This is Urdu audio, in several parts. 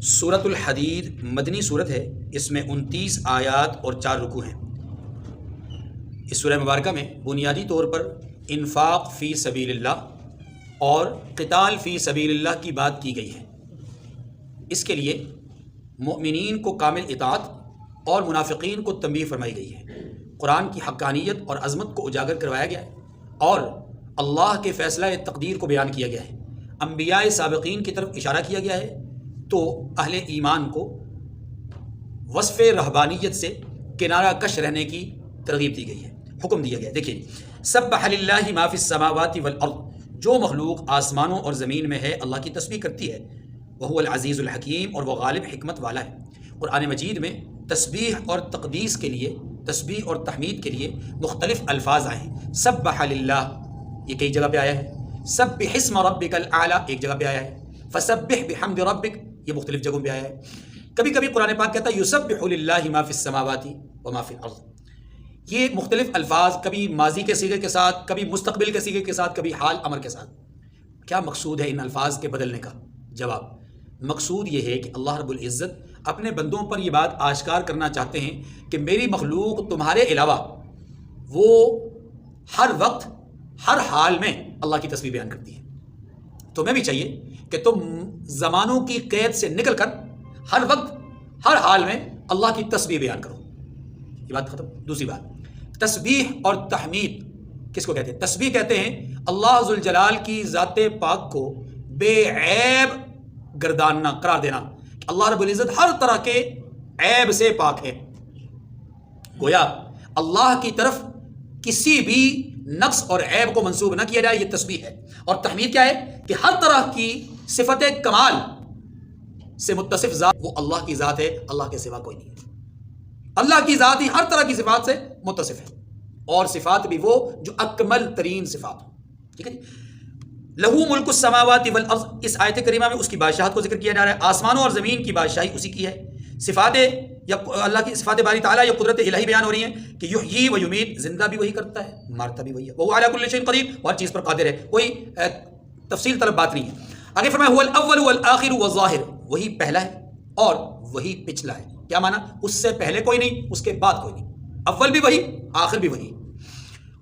سورۃ الحدید مدنی صورت ہے، اس میں 29 آیات اور 4 رکوع ہیں۔ اس سورہ مبارکہ میں بنیادی طور پر انفاق فی سبیل اللہ اور قتال فی سبیل اللہ کی بات کی گئی ہے۔ اس کے لیے مؤمنین کو کامل اطاعت اور منافقین کو تنبیہ فرمائی گئی ہے۔ قرآن کی حقانیت اور عظمت کو اجاگر کروایا گیا ہے اور اللہ کے فیصلہ تقدیر کو بیان کیا گیا ہے۔ انبیاء سابقین کی طرف اشارہ کیا گیا ہے تو اہل ایمان کو وصف رہبانیت سے کنارہ کش رہنے کی ترغیب دی گئی ہے، حکم دیا گیا ہے۔ دیکھیے، سبح للہ ما فی السماوات والارض، جو مخلوق آسمانوں اور زمین میں ہے اللہ کی تسبیح کرتی ہے۔ وہو العزیز الحکیم، اور وہ غالب حکمت والا ہے۔ قرآن مجید میں تسبیح اور تقدیس کے لیے، تسبیح اور تحمید کے لیے مختلف الفاظ آئے ہیں۔ سبح للہ یہ کئی جگہ پہ آیا ہے، سبح اسم ربک الاعلی ایک جگہ پہ آیا ہے، فسبح بحمد ربک یہ مختلف جگہوں پہ آیا ہے۔ کبھی کبھی قرآن پاک کہتا ہے یسبح للہ ما فی السماوات وما فی الارض۔ یہ مختلف الفاظ کبھی ماضی کے صیغے کے ساتھ، کبھی مستقبل کے صیغے کے ساتھ، کبھی حال امر کے ساتھ۔ کیا مقصود ہے ان الفاظ کے بدلنے کا؟ جواب، مقصود یہ ہے کہ اللہ رب العزت اپنے بندوں پر یہ بات آشکار کرنا چاہتے ہیں کہ میری مخلوق تمہارے علاوہ وہ ہر وقت ہر حال میں اللہ کی تسبیح بیان کرتی ہے۔ تمہیں بھی چاہیے کہ تم زمانوں کی قید سے نکل کر ہر وقت ہر حال میں اللہ کی تسبیح بیان کرو۔ یہ بات ختم۔ دوسری بات، تسبیح اور تحمید کس کو کہتے ہیں؟ تسبیح کہتے ہیں اللہ ذوالجلال کی ذات پاک کو بے عیب گرداننا، قرار دینا کہ اللہ رب العزت ہر طرح کے عیب سے پاک ہے۔ گویا اللہ کی طرف کسی بھی نقص اور عیب کو منسوب نہ کیا جائے، یہ تسبیح ہے۔ اور تحمید کیا ہے کہ ہر طرح کی صفت کمال سے متصف ذات وہ اللہ کی ذات ہے، اللہ کے سوا کوئی نہیں ہے۔ اللہ کی ذات ہی ہر طرح کی صفات سے متصف ہے، اور صفات بھی وہ جو اکمل ترین صفات ہوں۔ ٹھیک ہے جی۔ لہو ملک السماوات والارض، اس آیت کریمہ میں اس کی بادشاہت کو ذکر کیا جا رہا ہے۔ آسمانوں اور زمین کی بادشاہی اسی کی ہے۔ صفات یا اللہ کی صفات باری تعالیٰ یا قدرت الہی بیان ہو رہی ہیں کہ یحیی و یمیت، زندہ بھی وہی کرتا ہے، مارتا بھی وہی ہے۔ وہ علی کل شیء قدیر، ہر چیز پر قادر ہے، کوئی تفصیل طلب بات نہیں ہے۔ آگے فرمایا هو الاول والآخر والظاہر، وہی پہلا ہے اور وہی پچھلا ہے۔ کیا معنی؟ اس سے پہلے کوئی نہیں، اس کے بعد کوئی نہیں، اول بھی وہی، آخر بھی وہی۔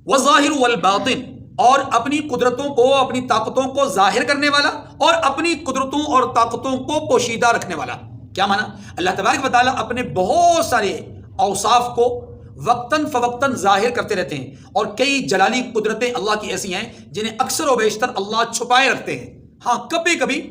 والظاہر والباطن، اور اپنی قدرتوں کو، اپنی طاقتوں کو ظاہر کرنے والا اور اپنی قدرتوں اور طاقتوں کو پوشیدہ رکھنے والا۔ کیا معنی؟ اللہ تبارک و تعالیٰ اپنے بہت سارے اوصاف کو وقتاً فوقتاً ظاہر کرتے رہتے ہیں، اور کئی جلالی قدرتیں اللہ کی ایسی ہیں جنہیں اکثر و بیشتر اللہ چھپائے رکھتے ہیں۔ ہاں، کبھی کبھی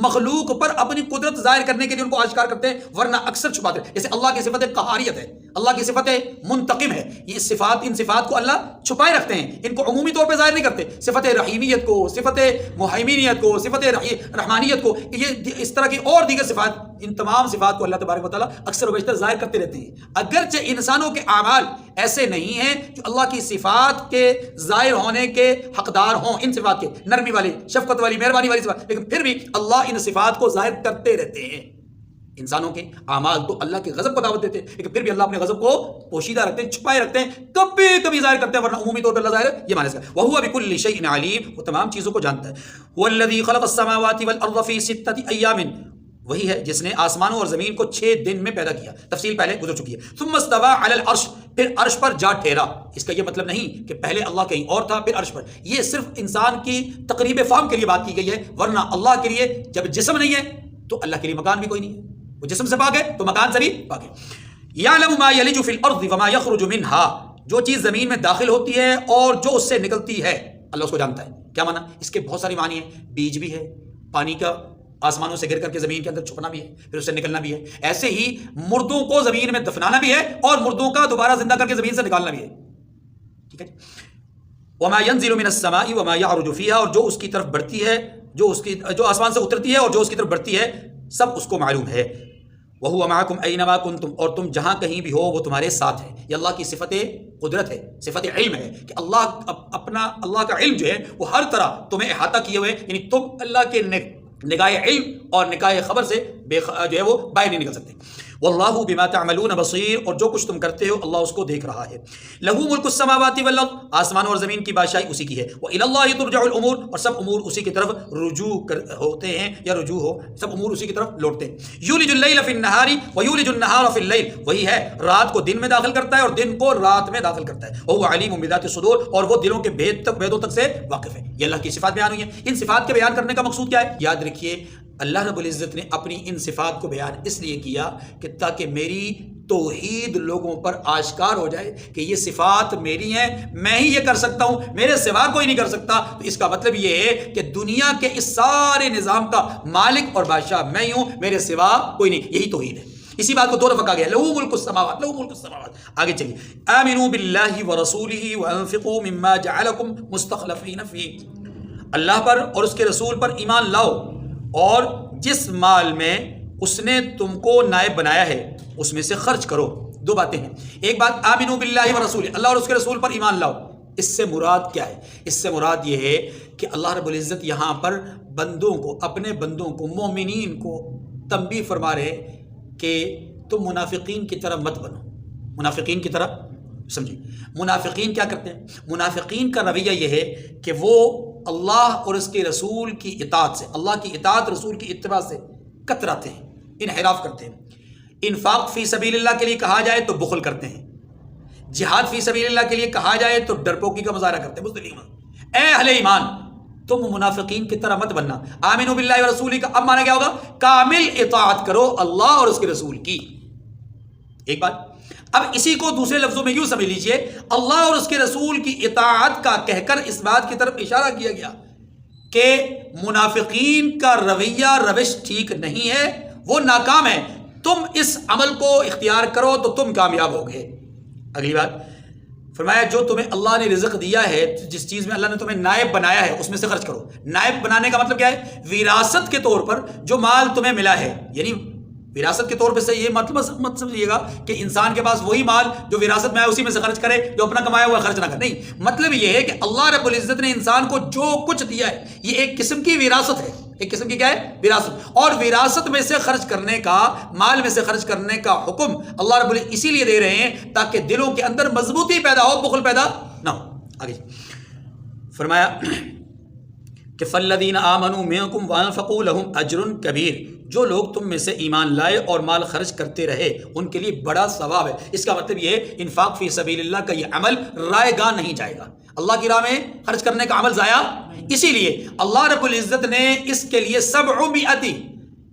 مخلوق پر اپنی قدرت ظاہر کرنے کے لیے ان کو آشکار کرتے ہیں، ورنہ اکثر چھپاتے ہیں۔ جیسے اللہ کی صفت قہاریت ہے، اللہ کی صفت منتقم ہے، یہ صفات، ان صفات کو اللہ چھپائے رکھتے ہیں، ان کو عمومی طور پہ ظاہر نہیں کرتے۔ صفت رحیمیت کو، صفت محیمینیت کو، صفت رحمانیت کو، یہ اس طرح کی اور دیگر صفات، ان تمام صفات کو اللہ تبارک و تعالیٰ اکثر و بیشتر ظاہر کرتے رہتے ہیں۔ اگرچہ انسانوں کے اعمال ایسے نہیں ہیں جو اللہ کی صفات کے ظاہر ہونے کے حقدار ہوں، ان صفات کے، نرمی والی، شفقت والی، مہربانی والی صفات، لیکن پھر بھی اللہ ان صفات کو ظاہر کرتے رہتے ہیں۔ انسانوں کے اعمال تو اللہ کے غضب کو دعوت دیتے ہیں، لیکن پھر بھی اللہ اپنے غضب کو پوشیدہ رکھتے ہیں، چھپائے رکھتے ہیں، کبھی کبھی ظاہر کرتے ہیں، ورنہ عمومی طور پر اللہ ظاہر ہے۔ یہ معنی اس کا وَهُوَ بِكُلِّ شَيْءٍ عَلِيمٌ، وہ تمام چیزوں کو جانتا ہے۔ هُوَ الَّذِي خَلَقَ السَّمَاوَاتِ وَالْأَرْضَ فِي سِتَّةِ أَيَّامٍ، وہی ہے جس نے آسمانوں اور زمین کو 6 دن میں پیدا کیا۔ تفصیل پہلے گزر چکی ہے۔ ثم استوى على العرش، پھر عرش پر جا ٹھہرا۔ اس کا یہ مطلب نہیں کہ پہلے اللہ کہیں اور تھا پھر عرش پر، یہ صرف انسان کی تقریب فہم کے لیے بات کی گئی ہے، ورنہ اللہ کے لیے جب جسم نہیں ہے تو اللہ کے لیے مکان بھی کوئی نہیں ہے۔ وہ جسم سے پاک ہے تو مکان سے بھی پاک ہے۔ یعلم ما یلج فی الارض وما یخرج منها، جو چیز زمین میں داخل ہوتی ہے اور جو اس سے نکلتی ہے اللہ اس کو جانتا ہے۔ کیا معنی؟ اس کے بہت ساری معنی ہیں۔ بیج بھی ہے، پانی کا آسمانوں سے گر کر کے زمین کے اندر چھپنا بھی ہے، پھر اس سے نکلنا بھی ہے۔ ایسے ہی مردوں کو زمین میں دفنانا بھی ہے اور مردوں کا دوبارہ زندہ کر کے زمین سے نکالنا بھی ہے۔ ٹھیک ہے۔ وما ينزل من السماء وما يعرج فيها، اور جو اس کی طرف بڑھتی ہے، جو آسمان سے اترتی ہے اور جو اس کی طرف بڑھتی ہے، سب اس کو معلوم ہے۔ وَهُوَ مَعَكُمْ أَيْنَمَا كُنْتُمْ، اور تم جہاں کہیں بھی ہو وہ تمہارے ساتھ ہے۔ یہ اللہ کی صفت قدرت ہے، صفت علم ہے کہ اللہ کا علم جو ہے وہ ہر طرح تمہیں احاطہ کیے ہوئے، یعنی تم اللہ کے نگاہ علم اور نگاہ خبر سے جو ہے وہ باہر نہیں نکل سکتے۔ واللہ بما تعملون بصیر، اور جو کچھ تم کرتے ہو اللہ اس کو دیکھ رہا ہے. لہو ملک السماوات والارض، آسمانوں اور زمین کی بادشاہی اسی کی ہے. وإلی اللہ ترجع الامور، اور سب امور اسی کی طرف رجوع ہوتے ہیں، یا رجوع ہو، سب امور اسی کی طرف لوٹتے ہیں. یولج اللیل فی النہار ویولج النہار فی اللیل، وہی ہے رات کو دن میں داخل کرتا ہے اور دن کو رات میں داخل کرتا ہے. وہو علیم بذات الصدور، اور وہ دلوں کے بھیدوں تک سے واقف ہے. یہ اللہ کی صفات بیان ہوئی ہیں. ان صفات کے بیان کرنے کا مقصود کیا ہے؟ یاد رکھیے اللہ رب العزت نے اپنی ان صفات کو بیان اس لیے کیا کہ تاکہ میری توحید لوگوں پر آشکار ہو جائے کہ یہ صفات میری ہیں، میں ہی یہ کر سکتا ہوں، میرے سوا کوئی نہیں کر سکتا. تو اس کا مطلب یہ ہے کہ دنیا کے اس سارے نظام کا مالک اور بادشاہ میں ہی ہوں، میرے سوا کوئی نہیں. یہی توحید ہے. اسی بات کو دو دفعہ کہا گیا، لہو ملک السماوات، لہو ملک السماوات. آگے چلیے، آمنوا باللہ ورسولہ وانفقوا مما جعلکم مستخلفین فیہ، اللہ پر اور اس کے رسول پر ایمان لاؤ اور جس مال میں اس نے تم کو نائب بنایا ہے اس میں سے خرچ کرو. دو باتیں ہیں. ایک بات آمنوا باللہ ورسولہ، اللہ اور اس کے رسول پر ایمان لاؤ. اس سے مراد کیا ہے؟ اس سے مراد یہ ہے کہ اللہ رب العزت یہاں پر بندوں کو، اپنے بندوں کو، مومنین کو تنبیہ فرما رہے کہ تم منافقین کی طرح مت بنو. منافقین کی طرح سمجھیں. منافقین کیا کرتے ہیں؟ منافقین کا رویہ یہ ہے کہ وہ اللہ اور اس کے رسول کی اطاعت سے، اللہ کی اطاعت، رسول کی اتباع سے کتراتے ہیں، انحراف کرتے ہیں. انفاق فی سبیل اللہ کے لیے کہا جائے تو بخل کرتے ہیں، جہاد فی سبیل اللہ کے لیے کہا جائے تو ڈرپوکی کا مظاہرہ کرتے ہیں. مسلم اے اہل ایمان، تم منافقین کی طرح مت بننا. آمنوا باللہ ورسولہ کا اب معنی کیا ہوگا؟ کامل اطاعت کرو اللہ اور اس کے رسول کی. ایک بات. اب اسی کو دوسرے لفظوں میں یوں سمجھ لیجئے، اللہ اور اس کے رسول کی اطاعت کا کہہ کر اس بات کی طرف اشارہ کیا گیا کہ منافقین کا رویہ روش ٹھیک نہیں ہے، وہ ناکام ہے. تم اس عمل کو اختیار کرو تو تم کامیاب ہوگے. اگلی بات فرمایا جو تمہیں اللہ نے رزق دیا ہے، جس چیز میں اللہ نے تمہیں نائب بنایا ہے اس میں سے خرچ کرو. نائب بنانے کا مطلب کیا ہے؟ وراثت کے طور پر جو مال تمہیں ملا ہے، یعنی وراثت کے طور پہ سے یہ مطلب مت سمجھیے گا کہ انسان کے پاس وہی مال جو وراثت میں ہے اسی میں سے خرچ کرے، جو اپنا کمایا ہوا خرچ نہ کرے. نہیں، مطلب یہ ہے کہ اللہ رب العزت نے انسان کو جو کچھ دیا ہے یہ ایک قسم کی وراثت ہے. ایک قسم کی کیا ہے؟ وراثت. اور وراثت میں سے خرچ کرنے کا، مال میں سے خرچ کرنے کا حکم اللہ رب العزت اسی لیے دے رہے ہیں تاکہ دلوں کے اندر مضبوطی پیدا ہو، بخل پیدا نہ ہو. آگے فرمایا کہ فالذین آمنوا منکم وانفقوا لہم اجر کبیر، جو لوگ تم میں سے ایمان لائے اور مال خرچ کرتے رہے ان کے لیے بڑا ثواب ہے. اس کا مطلب یہ ہے انفاق فی سبیل اللہ کا یہ عمل رائے گاہ نہیں جائے گا. اللہ کی راہ میں خرچ کرنے کا عمل ضائع. اسی لیے اللہ رب العزت نے اس کے لیے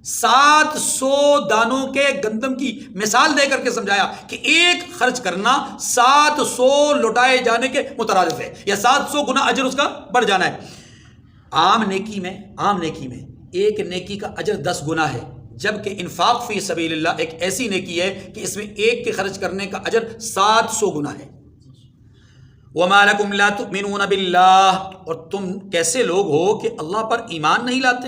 700 دانوں کے گندم کی مثال دے کر کے سمجھایا کہ ایک خرچ کرنا 700 لوٹائے جانے کے مترادف ہے، یا 700 گنا اجر اس کا بڑھ جانا ہے. عام نیکی میں ایک نیکی کا اجر 10 گنا ہے، جبکہ انفاق فی سبیل اللہ ایک ایسی نیکی ہے کہ اس میں ایک کے خرچ کرنے کا اجر 700 گنا ہے. وَمَا لَكُمْ لَا تُؤْمِنُونَ بِاللَّهِ، اور تم کیسے لوگ ہو کہ اللہ پر ایمان نہیں لاتے.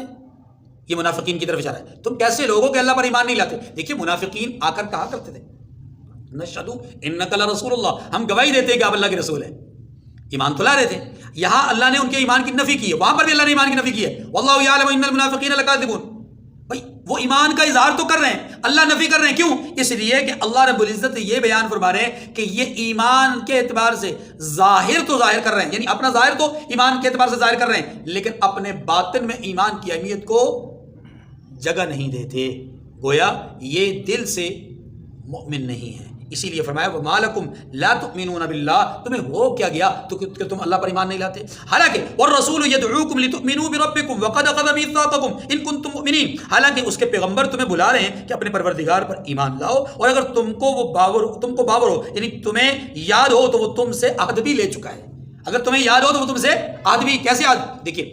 یہ منافقین کی طرف اشارہ ہے. تم کیسے لوگ ہو کہ اللہ پر ایمان نہیں لاتے. دیکھیے منافقین آ کر کہا کرتے تھے نشہدو انک لرسول اللہ، ہم گواہی دیتے ہیں کہ آپ اللہ کے رسول ہیں. ایمان تو لا رہے تھے. یہاں اللہ نے ان کے ایمان کی نفی کی ہے، وہاں پر بھی اللہ نے ایمان کی نفی کی ہے. واللہ یعلم ان المنافقین لکاذبون. بھائی وہ ایمان کا اظہار تو کر رہے ہیں، اللہ نفی کر رہے ہیں. کیوں؟ اس لیے کہ اللہ رب العزت یہ بیان فرما رہے ہیں کہ یہ ایمان کے اعتبار سے ظاہر تو ظاہر کر رہے ہیں، یعنی اپنا ظاہر تو ایمان کے اعتبار سے ظاہر کر رہے ہیں، لیکن اپنے باطن میں ایمان کی اہمیت کو جگہ نہیں دیتے. گویا یہ دل سے مؤمن نہیں ہے. اسی لیے فرمایا وَمَا لَكُمْ لَا تُؤْمِنُونَ بِاللَّهِ، تمہیں ہو کیا گیا تو کہ تم اللہ پر ایمان نہیں لاتے. حالانکہ وَالرَّسُولُ يَدْعُوكُمْ لِتُؤْمِنُوا بِرَبِّكُمْ وَقَدْ أَخَذَ مِيثَاقَكُمْ إِن كُنتُم مُؤْمِنِينَ، حالانکہ اس کے پیغمبر تمہیں بلا رہے ہیں کہ اپنے پروردگار پر ایمان لاؤ، اور اگر تم کو باور ہو، یعنی تمہیں یاد ہو تو وہ تم سے عہد بھی لے چکا ہے. اگر تمہیں یاد ہو تو وہ تم سے عہد بھی، کیسے عہد؟ دیکھیے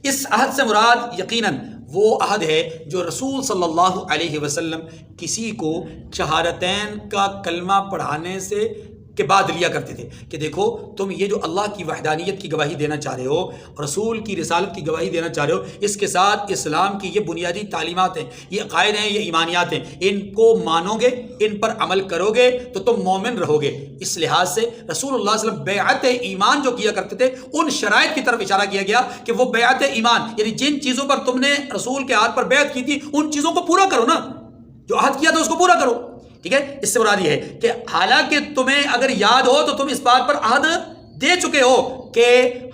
اس عہد سے مراد یقیناً وہ عہد ہے جو رسول صلی اللہ علیہ وسلم کسی کو شہادتین کا کلمہ پڑھانے سے کے بعد لیا کرتے تھے کہ دیکھو تم یہ جو اللہ کی وحدانیت کی گواہی دینا چاہ رہے ہو، رسول کی رسالت کی گواہی دینا چاہ رہے ہو، اس کے ساتھ اسلام کی یہ بنیادی تعلیمات ہیں، یہ عقائد ہیں، یہ ایمانیات ہیں، ان کو مانو گے، ان پر عمل کرو گے تو تم مومن رہو گے. اس لحاظ سے رسول اللہ صلی اللہ علیہ وسلم بیعت ایمان جو کیا کرتے تھے ان شرائط کی طرف اشارہ کیا گیا کہ وہ بیعت ایمان، یعنی جن چیزوں پر تم نے رسول کے ہاتھ پر بیعت کی تھی ان چیزوں کو پورا کرو نا. جو عہد کیا تھا اس کو پورا کرو. ٹھیک ہے, اس سے مراد یہ ہے کہ حالانکہ تمہیں اگر یاد ہو تو تم اس بات پر عہد دے چکے ہو کہ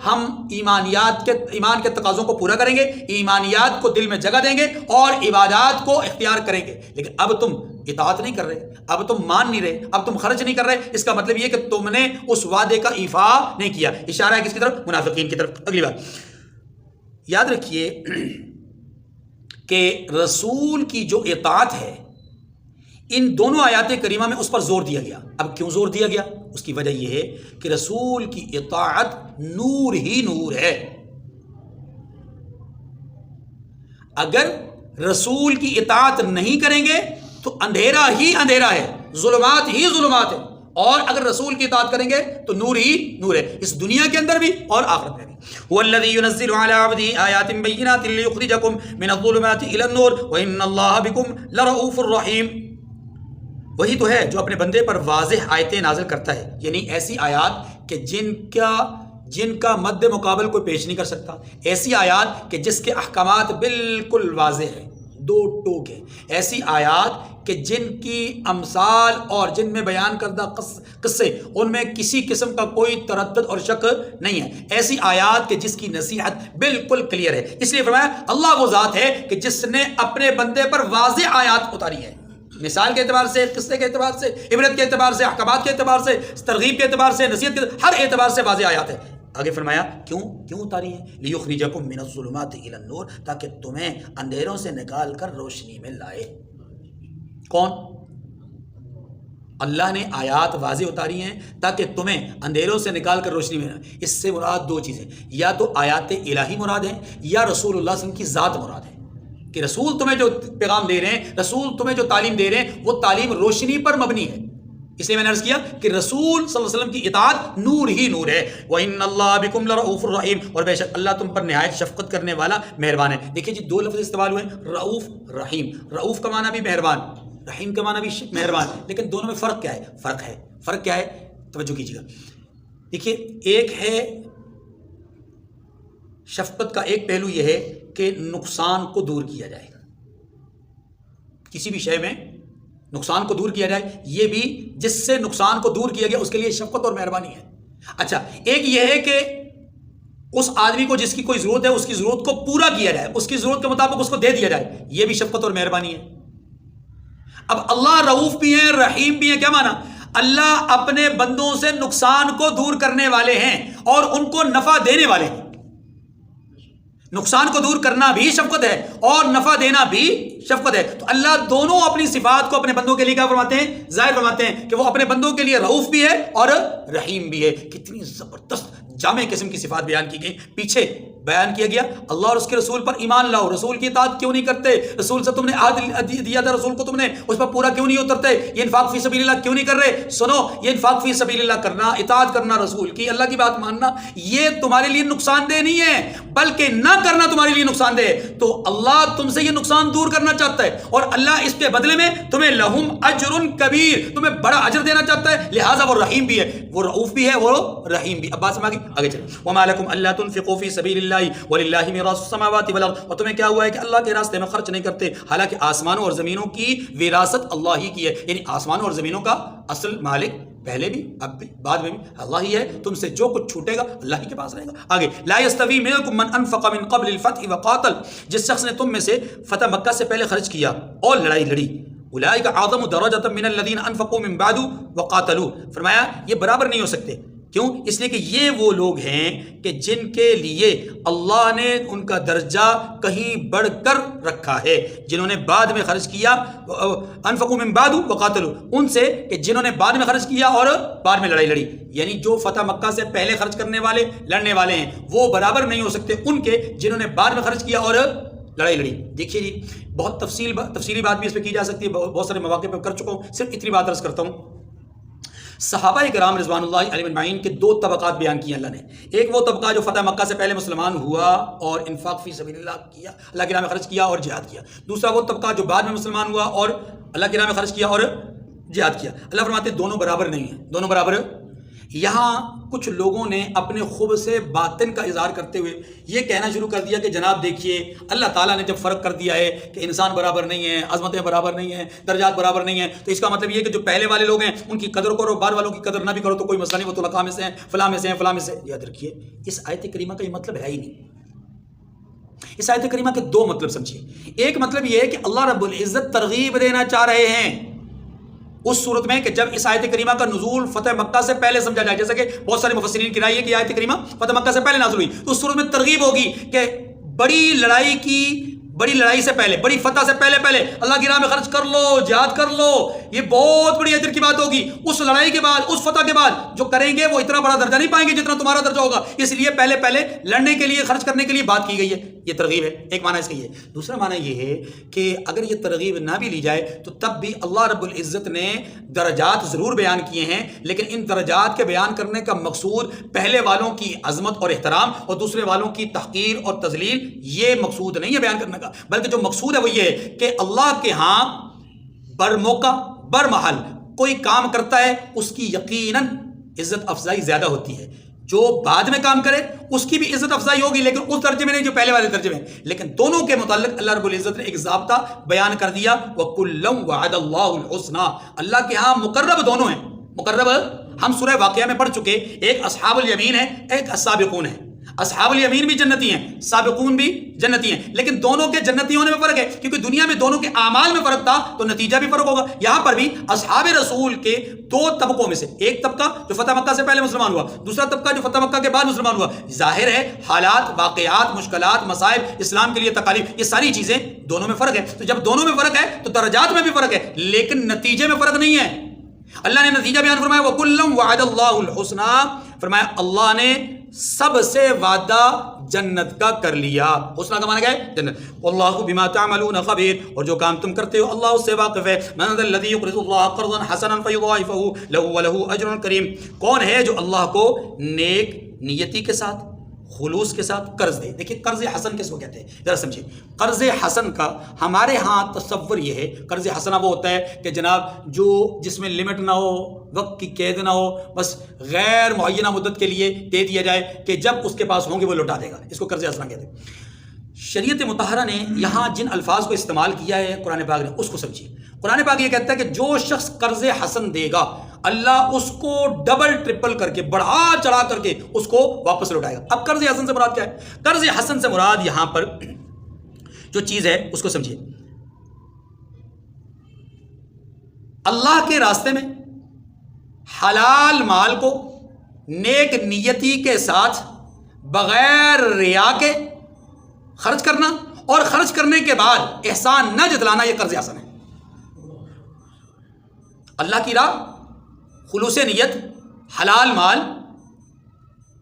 ہم ایمان کے تقاضوں کو پورا کریں گے, ایمانیات کو دل میں جگہ دیں گے اور عبادات کو اختیار کریں گے, لیکن اب تم اطاعت نہیں کر رہے, اب تم مان نہیں رہے, اب تم خرچ نہیں کر رہے. اس کا مطلب یہ کہ تم نے اس وعدے کا ایفا نہیں کیا. اشارہ ہے کس کی طرف؟ منافقین کی طرف. اگلی بات یاد رکھیے کہ رسول کی جو اطاعت ہے ان دونوں آیات کریمہ میں اس پر زور دیا گیا. اب کیوں زور دیا گیا؟ اس کی وجہ یہ ہے کہ رسول کی اطاعت نور ہی نور ہے. اگر رسول کی اطاعت نہیں کریں گے تو اندھیرا ہی اندھیرا ہے, ظلمات ہی ظلمات ہے, اور اگر رسول کی اطاعت کریں گے تو نور ہی نور ہے, اس دنیا کے اندر بھی اور آخرت میں بھی. هو الذي ينزل على عبده آيات بينات ليخرجكم من الظلمات إلى النور وإن الله بكم لرؤوف رحيم. وہی تو ہے جو اپنے بندے پر واضح آیتیں نازل کرتا ہے, یعنی ایسی آیات کہ جن کا مد مقابل کوئی پیش نہیں کر سکتا, ایسی آیات کہ جس کے احکامات بالکل واضح ہیں, دو ٹوک ہیں, ایسی آیات کہ جن کی امثال اور جن میں بیان کردہ قصے ان میں کسی قسم کا کوئی تردد اور شک نہیں ہے, ایسی آیات کہ جس کی نصیحت بالکل کلیئر ہے. اس لیے فرمایا اللہ وہ ذات ہے کہ جس نے اپنے بندے پر واضح آیات اتاری ہے, مثال کے اعتبار سے, قصے کے اعتبار سے, عبرت کے اعتبار سے, احکامات کے اعتبار سے, ترغیب کے اعتبار سے, نصیحت کے ہر اعتبار سے واضح آیات ہے. آگے فرمایا کیوں اتاری ہے؟ لیخرجکم من الظلمات الی النور, تاکہ تمہیں اندھیروں سے نکال کر روشنی میں لائے. کون؟ اللہ نے آیات واضح اتاری ہیں تاکہ تمہیں اندھیروں سے نکال کر روشنی میں لائے. اس سے مراد دو چیزیں, یا تو آیات الہی مراد ہیں یا رسول اللہ صلی اللہ علیہ وسلم کی ذات مراد ہے, کہ رسول تمہیں جو پیغام دے رہے ہیں, رسول تمہیں جو تعلیم دے رہے ہیں وہ تعلیم روشنی پر مبنی ہے. اس لیے میں نے عرض کیا کہ رسول صلی اللہ علیہ وسلم کی اطاعت نور ہی نور ہے. وَإِنَّ اللَّهَ بِكُمْ لَرَؤُوفٌ رَحِيمٌ, اور بے شک اللہ تم پر نہایت شفقت کرنے والا مہربان ہے. دیکھیے جی دو لفظ استعمال ہوئے, رؤوف رحیم. رؤوف کا معنی بھی مہربان, رحیم کا معنی بھی مہربان, لیکن دونوں میں فرق کیا ہے؟ فرق کیا ہے؟ توجہ کیجیے گا. دیکھیے ایک ہے شفقت کا ایک پہلو یہ ہے کہ نقصان کو دور کیا جائے, کسی بھی شے میں نقصان کو دور کیا جائے, یہ بھی جس سے نقصان کو دور کیا گیا اس کے لیے شفقت اور مہربانی ہے. اچھا ایک یہ ہے کہ اس آدمی کو جس کی کوئی ضرورت ہے اس کی ضرورت کو پورا کیا جائے, اس کی ضرورت کے مطابق اس کو دے دیا جائے, یہ بھی شفقت اور مہربانی ہے. اب اللہ رؤوف بھی ہیں, رحیم بھی ہیں. کیا معنی؟ اللہ اپنے بندوں سے نقصان کو دور کرنے والے ہیں اور ان کو نفع دینے والے ہیں. نقصان کو دور کرنا بھی شفقت ہے اور نفع دینا بھی شفقت ہے. تو اللہ دونوں اپنی صفات کو اپنے بندوں کے لیے کیا فرماتے ہیں؟ ظاہر فرماتے ہیں کہ وہ اپنے بندوں کے لیے رؤوف بھی ہے اور رحیم بھی ہے. کتنی زبردست جامع قسم کی صفات بیان کی گئی. پیچھے بیان کیا گیا اللہ اور اس کے رسول پر ایمان لاؤ, رسول کی اطاعت کیوں نہیں کرتے, رسول سے تم نے عہد دیا تھا رسول کو تم نے اس پر پورا کیوں نہیں اترتے, یہ انفاق فی سبیل اللہ کیوں نہیں کر رہے. سنو, یہ انفاق فی سبیل اللہ کرنا, اطاعت کرنا رسول کی, اللہ کی بات ماننا, یہ تمہارے لیے نقصان دہ نہیں ہے بلکہ نہ کرنا تمہارے لیے نقصان دہ ہے. تو اللہ تم سے یہ نقصان دور کرنا چاہتا ہے اور اللہ اس کے بدلے میں تمہیں لہم اجر کبیر, تمہیں بڑا اجر دینا چاہتا ہے. لہٰذا وہ رحیم بھی ہے, وہ رؤوف بھی ہے, وہ رحیم بھی. اب بات سمجھ آگے چلیں. وما لکم الا تنفقوا فی سبیل اللہ وللہ میراث السماوات والارض, اور تمہیں کیا ہوا ہے کہ اللہ کے راستے میں خرچ نہیں کرتے حالانکہ آسمانوں اور زمینوں کی وراثت اللہ ہی کی ہے. یعنی آسمانوں اور زمینوں کا اصل مالک پہلے بھی اب بھی بعد میں بھی اللہ ہی ہے. تم سے جو کچھ چھوٹے گا اللہ ہی کے پاس رہے گا. آگے لا یستوی منکم من انفق من قبل الفتح وقاتل, جس شخص نے تم میں سے فتح مکہ سے پہلے خرچ کیا اور لڑائی لڑی, اولئک اعظم درجۃ من الذین انفقوا من بعد وقاتلوا, فرمایا یہ برابر نہیں ہو سکتے. کیوں؟ اس لیے کہ یہ وہ لوگ ہیں کہ جن کے لیے اللہ نے ان کا درجہ کہیں بڑھ کر رکھا ہے, جنہوں نے بعد میں خرچ کیا, انفقوا من بعد وقاتلوا, ان سے کہ جنہوں نے بعد میں خرچ کیا اور بعد میں لڑائی لڑی. یعنی جو فتح مکہ سے پہلے خرچ کرنے والے لڑنے والے ہیں وہ برابر نہیں ہو سکتے ان کے جنہوں نے بعد میں خرچ کیا اور لڑائی لڑی. دیکھیے جی بہت تفصیلی بات بھی اس پہ کی جا سکتی ہے, بہت سارے مواقع پہ کر چکا ہوں, صرف اتنی بات عرض کرتا ہوں. صحابہ کرام رضوان اللہ علیہم اجمعین کے دو طبقات بیان کیے اللہ نے. ایک وہ طبقہ جو فتح مکہ سے پہلے مسلمان ہوا اور انفاق فی سبیل اللہ کیا, اللہ کے راہ میں خرچ کیا اور جہاد کیا. دوسرا وہ طبقہ جو بعد میں مسلمان ہوا اور اللہ کے راہ میں خرچ کیا اور جہاد کیا. اللہ فرماتے ہیں دونوں برابر نہیں ہیں, دونوں برابر یہاں کچھ لوگوں نے اپنے خوب سے باطن کا اظہار کرتے ہوئے یہ کہنا شروع کر دیا کہ جناب دیکھیے اللہ تعالیٰ نے جب فرق کر دیا ہے کہ انسان برابر نہیں ہے، عظمتیں برابر نہیں ہیں، درجات برابر نہیں ہیں، تو اس کا مطلب یہ کہ جو پہلے والے لوگ ہیں ان کی قدر کرو، بعد والوں کی قدر نہ بھی کرو تو کوئی مسئلہ نہیں، وہ تو طلقاء میں سے ہیں، فلاں میں سے ہیں، فلاں میں سے۔ یاد رکھیے اس آیت کریمہ کا یہ مطلب ہے ہی نہیں۔ اس آیت کریمہ کے دو مطلب سمجھیے۔ ایک مطلب یہ ہے کہ اللہ رب العزت ترغیب دینا چاہ رہے ہیں اس صورت میں کہ جب اس آیت کریمہ کا نزول فتح مکہ سے پہلے سمجھا جائے، جیسا کہ بہت سارے مفسرین کی رائے ہے کہ آیت کریمہ فتح مکہ سے پہلے نازل ہوئی، تو اس صورت میں ترغیب ہوگی کہ بڑی لڑائی سے پہلے، بڑی فتح سے پہلے اللہ کی راہ میں خرچ کر لو، جہاد کر لو، یہ بہت بڑی اجر کی بات ہوگی۔ اس لڑائی کے بعد، اس فتح کے بعد جو کریں گے وہ اتنا بڑا درجہ نہیں پائیں گے جتنا تمہارا درجہ ہوگا، اس لیے پہلے لڑنے کے لیے، خرچ کرنے کے لیے بات کی گئی ہے۔ یہ ترغیب ہے، ایک معنی اس کا یہ ہے۔ دوسرا معنی یہ ہے کہ اگر یہ ترغیب نہ بھی لی جائے تو تب بھی اللہ رب العزت نے درجات ضرور بیان کیے ہیں، لیکن ان درجات کے بیان کرنے کا مقصود پہلے والوں کی عظمت اور احترام اور دوسرے والوں کی تحقیر اور تذلیل، یہ مقصود نہیں ہے بیان کرنے کا، بلکہ جو مقصود ہے وہ یہ ہے کہ اللہ کے ہاں بر موقع بر محل کوئی کام کرتا ہے اس کی یقیناً عزت افزائی زیادہ ہوتی ہے، جو بعد میں کام کرے اس کی بھی عزت افزائی ہوگی، لیکن اس درجے میں نہیں جو پہلے والے درجے میں۔ لیکن دونوں کے متعلق اللہ رب العزت نے ایک ضابطہ بیان کر دیا، وَكُلًّا وَعَدَ اللَّهُ الْحُسْنَى، اللہ کے ہاں مقرب دونوں ہیں۔ مقرب ہم سورہ واقعہ میں پڑھ چکے، ایک اصحاب الیمین ہے، ایک السابقون ہے۔ اصحاب الیمین بھی جنتی ہیں، سابقون بھی جنتی ہیں، لیکن دونوں کے جنتی ہونے میں فرق ہے، کیونکہ دنیا میں دونوں کے اعمال میں فرق تھا تو نتیجہ بھی فرق ہوگا۔ یہاں پر بھی اصحاب رسول کے دو طبقوں میں سے ایک طبقہ جو فتح مکہ سے پہلے مسلمان ہوا، دوسرا طبقہ جو فتح مکہ کے بعد مسلمان ہوا۔ ظاہر ہے حالات، واقعات، مشکلات، مصائب، اسلام کے لیے تکالیف، یہ ساری چیزیں دونوں میں فرق ہے۔ تو جب دونوں میں فرق ہے تو درجات میں بھی فرق ہے، لیکن نتیجے میں فرق نہیں ہے۔ اللہ نے نتیجہ بیان فرمایا، وَكُلًّا وَعَدَ اللَّهُ الْحُسْنَى، فرمایا اللہ نے سب سے وعدہ جنت کا کر لیا۔ حسنہ کا معنی کیا ہے؟ جنت۔ واللہ بما تعملون خبیر، اور جو کام تم کرتے ہو اللہ اس سے واقف ہے۔ من ذا الذی یقرض اللہ قرضا حسنا فیضاعفہ لہ ولہ اجر کریم، کون ہے جو اللہ کو نیک نیتی کے ساتھ، خلوص کے ساتھ قرض دے؟ دیکھیے قرض حسن کس کو کہتے ہیں ذرا سمجھیے۔ قرض حسن کا ہمارے ہاں تصور یہ ہے، قرض حسنہ وہ ہوتا ہے کہ جناب جو جس میں لمٹ نہ ہو، وقت کی قید نہ ہو، بس غیر معینہ مدت کے لیے دے دیا جائے کہ جب اس کے پاس ہوں گے وہ لوٹا دے گا، اس کو قرض حسنہ کہتے ہیں۔ شریعت مطہرہ نے یہاں جن الفاظ کو استعمال کیا ہے قرآن پاک نے، اس کو سمجھیے۔ قرآن پاک یہ کہتا ہے کہ جو شخص قرض حسن دے گا اللہ اس کو ڈبل ٹرپل کر کے، بڑھا چڑھا کر کے اس کو واپس لوٹائے گا۔ اب قرض حسن سے مراد کیا ہے؟ قرض حسن سے مراد یہاں پر جو چیز ہے اس کو سمجھیے، اللہ کے راستے میں حلال مال کو نیک نیتی کے ساتھ بغیر ریا کے خرچ کرنا، اور خرچ کرنے کے بعد احسان نہ جتلانا، یہ قرض حسن ہے۔ اللہ کی راہ، خلوص نیت، حلال مال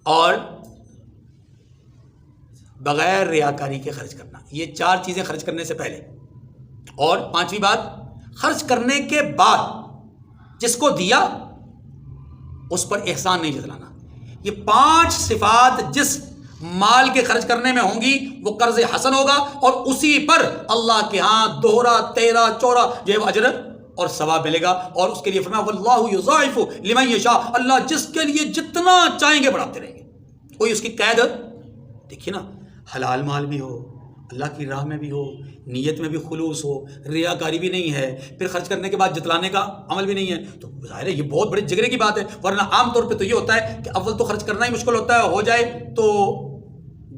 اور بغیر ریاکاری کے خرچ کرنا، یہ چار چیزیں خرچ کرنے سے پہلے۔ اور پانچویں بات، خرچ کرنے کے بعد جس کو دیا اس پر احسان نہیں جتلانا۔ یہ پانچ صفات جس مال کے خرچ کرنے میں ہوں گی وہ قرض حسن ہوگا، اور اسی پر اللہ کے ہاں دوہرا تیرا چورا جو ہے وہ اجر اور ثواب ملے گا۔ اور اس کے لیے فرمایا واللہ یضاعف لمن یشاء، اللہ جس کے لیے جتنا چاہیں گے بڑھاتے رہیں گے، کوئی اس کی قید۔ دیکھیے نا، حلال مال بھی ہو، اللہ کی راہ میں بھی ہو، نیت میں بھی خلوص ہو، ریاکاری بھی نہیں ہے، پھر خرچ کرنے کے بعد جتلانے کا عمل بھی نہیں ہے، تو ظاہر ہے یہ بہت بڑے جگرے کی بات ہے۔ ورنہ عام طور پہ تو یہ ہوتا ہے کہ اول تو خرچ کرنا ہی مشکل ہوتا ہے، ہو جائے تو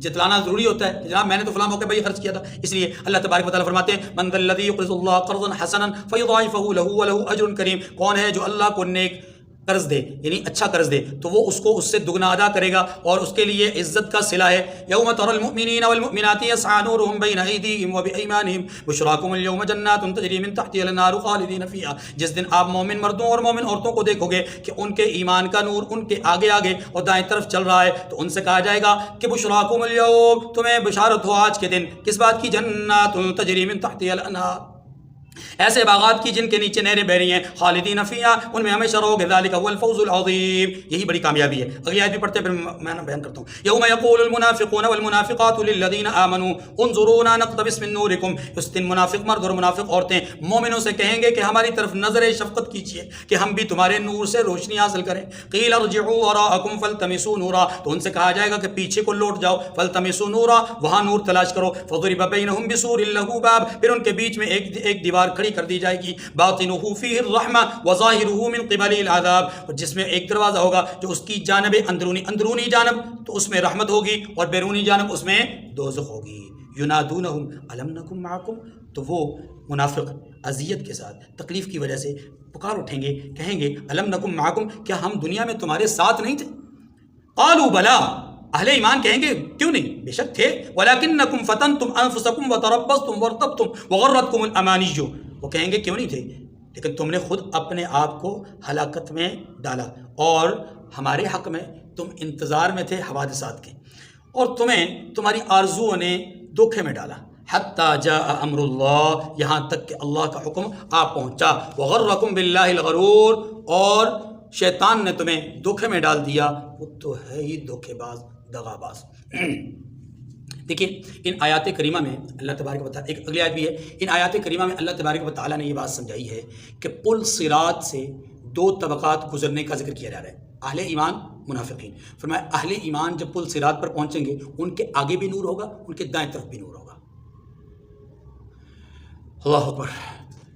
جتلانا ضروری ہوتا ہے کہ جناب میں نے تو فلاں موقع پہ یہ خرچ کیا تھا۔ اس لیے اللہ تبارک و تعالیٰ فرماتے ہیں من ذا الذی یقرض اللہ قرضا حسنا فیضاعفہ لہ ولہ اجر کریم، کون ہے جو اللہ کو نیک قرض دے، یعنی اچھا قرض دے تو وہ اس کو اس سے دگنا ادا کرے گا، اور اس کے لیے عزت کا صلہ ہے۔ یوم تری المؤمنین والمؤمنات یسعی نورهم بین ایدیہم وبایمانہم بشراکم اليوم جنات تجری من تحتها الانہار خالدین فیہا، جس دن آپ مومن مردوں اور مومن عورتوں کو دیکھو گے کہ ان کے ایمان کا نور ان کے آگے آگے اور دائیں طرف چل رہا ہے، تو ان سے کہا جائے گا کہ بشراکم اليوم، تمہیں بشارت ہو آج کے دن، کس بات کی؟ جنات تجری من تحتها الانہار، ایسے باغات کی جن کے نیچے نہریں بہ رہی ہیں، خالدین فیہا، ان میں ہمیشہ رہو گے، ذالک هو الفوز العظیم، یہی بڑی کامیابی ہے۔ اگلی آیت بھی پڑھتے ہیں پھر میں بیان کرتا ہوں۔ یوم یقول المنافقون والمنافقات للذین آمنوا انظرونا نقتبس من نورکم، اس دن منافق مرد اور منافق عورتیں مومنوں سے کہیں گے کہ ہماری طرف نظر شفقت کیجیے کہ ہم بھی تمہارے نور سے روشنی حاصل کریں۔ قیل ارجعوا وراءکم فالتمسوا نورا، تو ان سے کہا جائے گا کہ پیچھے کو لوٹ جاؤ، فالتمسوا نورا، وہاں نور تلاش کرو۔ فضرب بینہم بسور لہ باب، پھر ان کے بیچ میں ایک دیوار کھڑی کر دی جائے گی، باطنہ فیہ الرحمہ وظاہرہ من قبل العذاب، اور جس میں ایک دروازہ ہوگا جو اس کی جانب اندرونی جانب تو اس میں رحمت ہوگی اور بیرونی جانب اس میں دوزخ ہوگی۔ ینادونہم الم نکن معکم، تو وہ منافق اذیت کے ساتھ تکلیف کی وجہ سے پکار اٹھیں گے، کہیں گے الم نکن معکم، کیا ہم دنیا میں تمہارے ساتھ نہیں تھے؟ قالوا بلا، اہل ایمان کہیں گے کیوں نہیں، بے شک تھے، ولکنکم فتنتم انفسکم وتربصتم وارتبتم وغرتکم الامانی، وہ کہیں گے کیوں نہیں تھے، لیکن تم نے خود اپنے آپ کو ہلاکت میں ڈالا اور ہمارے حق میں تم انتظار میں تھے حوادثات کے، اور تمہیں تمہاری آرزوؤں نے دھوکے میں ڈالا، حتی جاء امر اللہ، یہاں تک کہ اللہ کا حکم آ پہنچا، وغرکم باللہ الغرور، اور شیطان نے تمہیں دھوکے میں ڈال دیا، وہ تو ہے ہی دھوکے باز، دغا باز۔ دیکھیے ان آیات کریمہ میں اللہ تبارک و تعالیٰ، ایک اگلی آیت بھی ہے، ان آیات کریمہ میں اللہ تبارک و تعالیٰ نے یہ بات سمجھائی ہے کہ پل صراط سے دو طبقات گزرنے کا ذکر کیا جا رہا ہے، اہل ایمان، منافقین۔ فرمایا اہل ایمان جب پل صراط پر پہنچیں گے ان کے آگے بھی نور ہوگا، ان کے دائیں طرف بھی نور ہوگا۔ اللہ اکبر،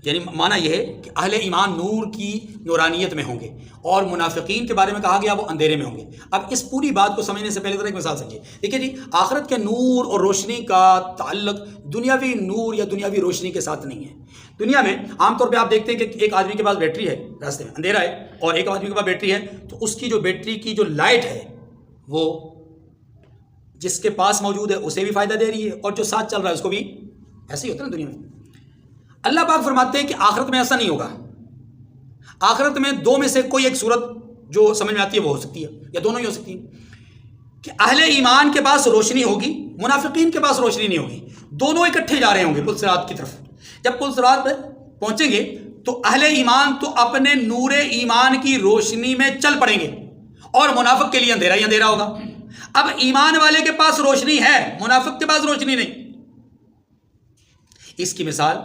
یعنی معنی یہ ہے کہ اہل ایمان نور کی نورانیت میں ہوں گے اور منافقین کے بارے میں کہا گیا وہ اندھیرے میں ہوں گے۔ اب اس پوری بات کو سمجھنے سے پہلے ذرا ایک مثال سمجھیے۔ دیکھیے جی، آخرت کے نور اور روشنی کا تعلق دنیاوی نور یا دنیاوی روشنی کے ساتھ نہیں ہے۔ دنیا میں عام طور پہ آپ دیکھتے ہیں کہ ایک آدمی کے پاس بیٹری ہے، راستے میں اندھیرا ہے، اور ایک آدمی کے پاس بیٹری ہے، تو اس کی جو بیٹری کی جو لائٹ ہے وہ جس کے پاس موجود ہے اسے بھی فائدہ دے رہی ہے، اور جو ساتھ چل رہا ہے اس کو بھی۔ ایسے ہی ہوتا ہے نا دنیا میں۔ اللہ پاک فرماتے ہیں کہ آخرت میں ایسا نہیں ہوگا، آخرت میں دو میں سے کوئی ایک صورت جو سمجھ میں آتی ہے وہ ہو سکتی ہے، یا دونوں ہی ہو سکتی ہیں، کہ اہل ایمان کے پاس روشنی ہوگی، منافقین کے پاس روشنی نہیں ہوگی، دونوں اکٹھے جا رہے ہوں گے پل صراط کی طرف۔ جب پل صراط پہ پہنچیں گے تو اہل ایمان تو اپنے نور ایمان کی روشنی میں چل پڑیں گے، اور منافق کے لیے اندھیرا ہی اندھیرا ہوگا۔ اب ایمان والے کے پاس روشنی ہے، منافق کے پاس روشنی نہیں۔ اس کی مثال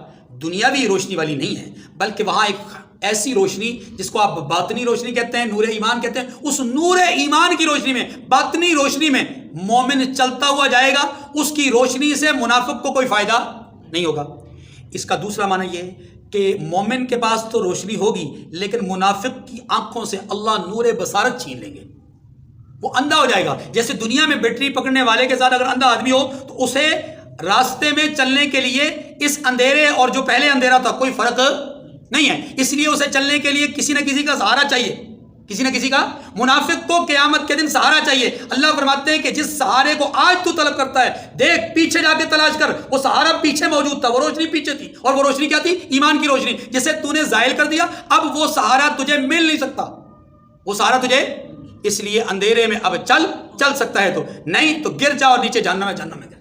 دنیاوی روشنی والی نہیں ہے، بلکہ وہاں ایک ایسی روشنی جس کو آپ باطنی روشنی کہتے ہیں، نور ایمان کہتے ہیں، اس نور ایمان کی روشنی میں، باطنی روشنی میں مومن چلتا ہوا جائے گا، اس کی روشنی سے منافق کو کوئی فائدہ نہیں ہوگا۔ اس کا دوسرا معنی یہ ہے کہ مومن کے پاس تو روشنی ہوگی، لیکن منافق کی آنکھوں سے اللہ نور بصارت چھین لیں گے، وہ اندھا ہو جائے گا۔ جیسے دنیا میں بیٹری پکڑنے والے کے ساتھ اگر اندھا آدمی ہو تو اسے راستے میں چلنے کے لیے اس اندھیرے اور جو پہلے اندھیرا تھا کوئی فرق نہیں ہے، اس لیے اسے چلنے کے لیے کسی نہ کسی کا سہارا چاہیے، کسی نہ کسی کا۔ منافق کو قیامت کے دن سہارا چاہیے۔ اللہ فرماتے ہیں کہ جس سہارے کو آج تو طلب کرتا ہے، دیکھ پیچھے جا کے تلاش کر، وہ سہارا پیچھے موجود تھا، وہ روشنی پیچھے تھی، اور وہ روشنی کیا تھی؟ ایمان کی روشنی، جسے تو نے زائل کر دیا، اب وہ سہارا تجھے مل نہیں سکتا، وہ سہارا تجھے، اس لیے اندھیرے میں اب چل سکتا ہے تو نہیں تو گر جا اور نیچے جہنم میں گر جا۔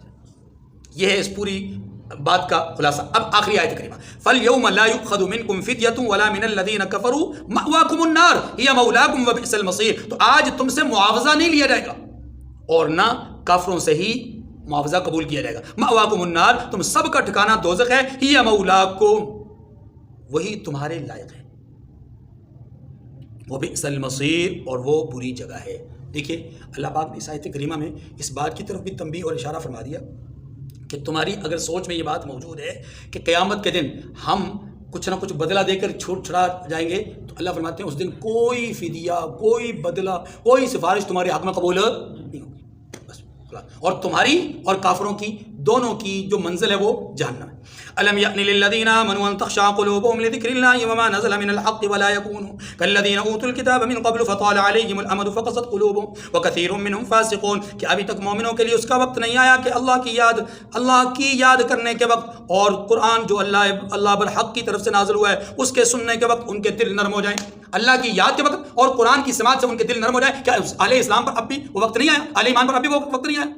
یہ ہے اس پوری بات کا خلاصہ۔ اب آخری آیت کریمہ، فَالْيَوْمَ لَا يُؤْخَذُ مِنْكُمْ فِدْيَةٌ وَلَا مِنَ الَّذِينَ كَفَرُوا مَأْوَاكُمُ النَّارُ هِيَ مَوْلَاكُمْ وَبِئْسَ الْمَصِيرُ، تو آج تم سے معاوضہ نہیں لیا جائے گا اور نہ کافروں سے ہی معاوضہ قبول کیا جائے گا۔ مَأْوَاكُمُ النَّارُ، تم سب کا ٹھکانہ دوزخ ہے، هِيَ مَوْلَاكُمْ، وہی تمہارے لائق ہے، وَبِئْسَ الْمَصِيرُ، اور وہ بری جگہ ہے۔ دیکھیے اللہ پاک نے اس آیت کریمہ میں اس بات کی طرف بھی تنبیہ اور اشارہ فرما دیا کہ تمہاری اگر سوچ میں یہ بات موجود ہے کہ قیامت کے دن ہم کچھ نہ کچھ بدلہ دے کر چھڑا جائیں گے، تو اللہ فرماتے ہیں اس دن کوئی فدیہ، کوئی بدلہ، کوئی سفارش تمہارے حق میں قبول نہیں ہوگی، بس۔ اور تمہاری اور کافروں کی دونوں کی جو منزل ہے وہ جہنم ہے۔ الم یأن للذین آمنوا ان تخشع قلوبهم لذکر اللہ وما نزل من الحق ولا یکونوا کالذین اوتوا الکتاب من قبل فطال علیہم الامد فقست قلوبهم وکثیر منهم فاسقون، کہ ابھی تک مومنوں کے لیے اس کا وقت نہیں آیا کہ اللہ کی یاد کرنے کے وقت اور قرآن جو اللہ بالحق کی طرف سے نازل ہوا ہے اس کے سننے کے وقت ان کے دل نرم ہو جائیں، اللہ کی یاد کے وقت اور قرآن کی سماعت سے ان کے دل نرم ہو جائے۔ کیا اہل اسلام پر اب بھی وہ وقت نہیں آیا؟ اہل ایمان پر اب بھی وہ وقت نہیں آیا؟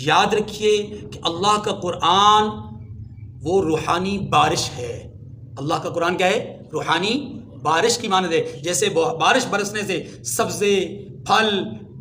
یاد رکھیے کہ اللہ کا قرآن وہ روحانی بارش ہے، اللہ کا قرآن کیا ہے؟ روحانی بارش کی مانند ہے. جیسے بارش برسنے سے سبزے، پھل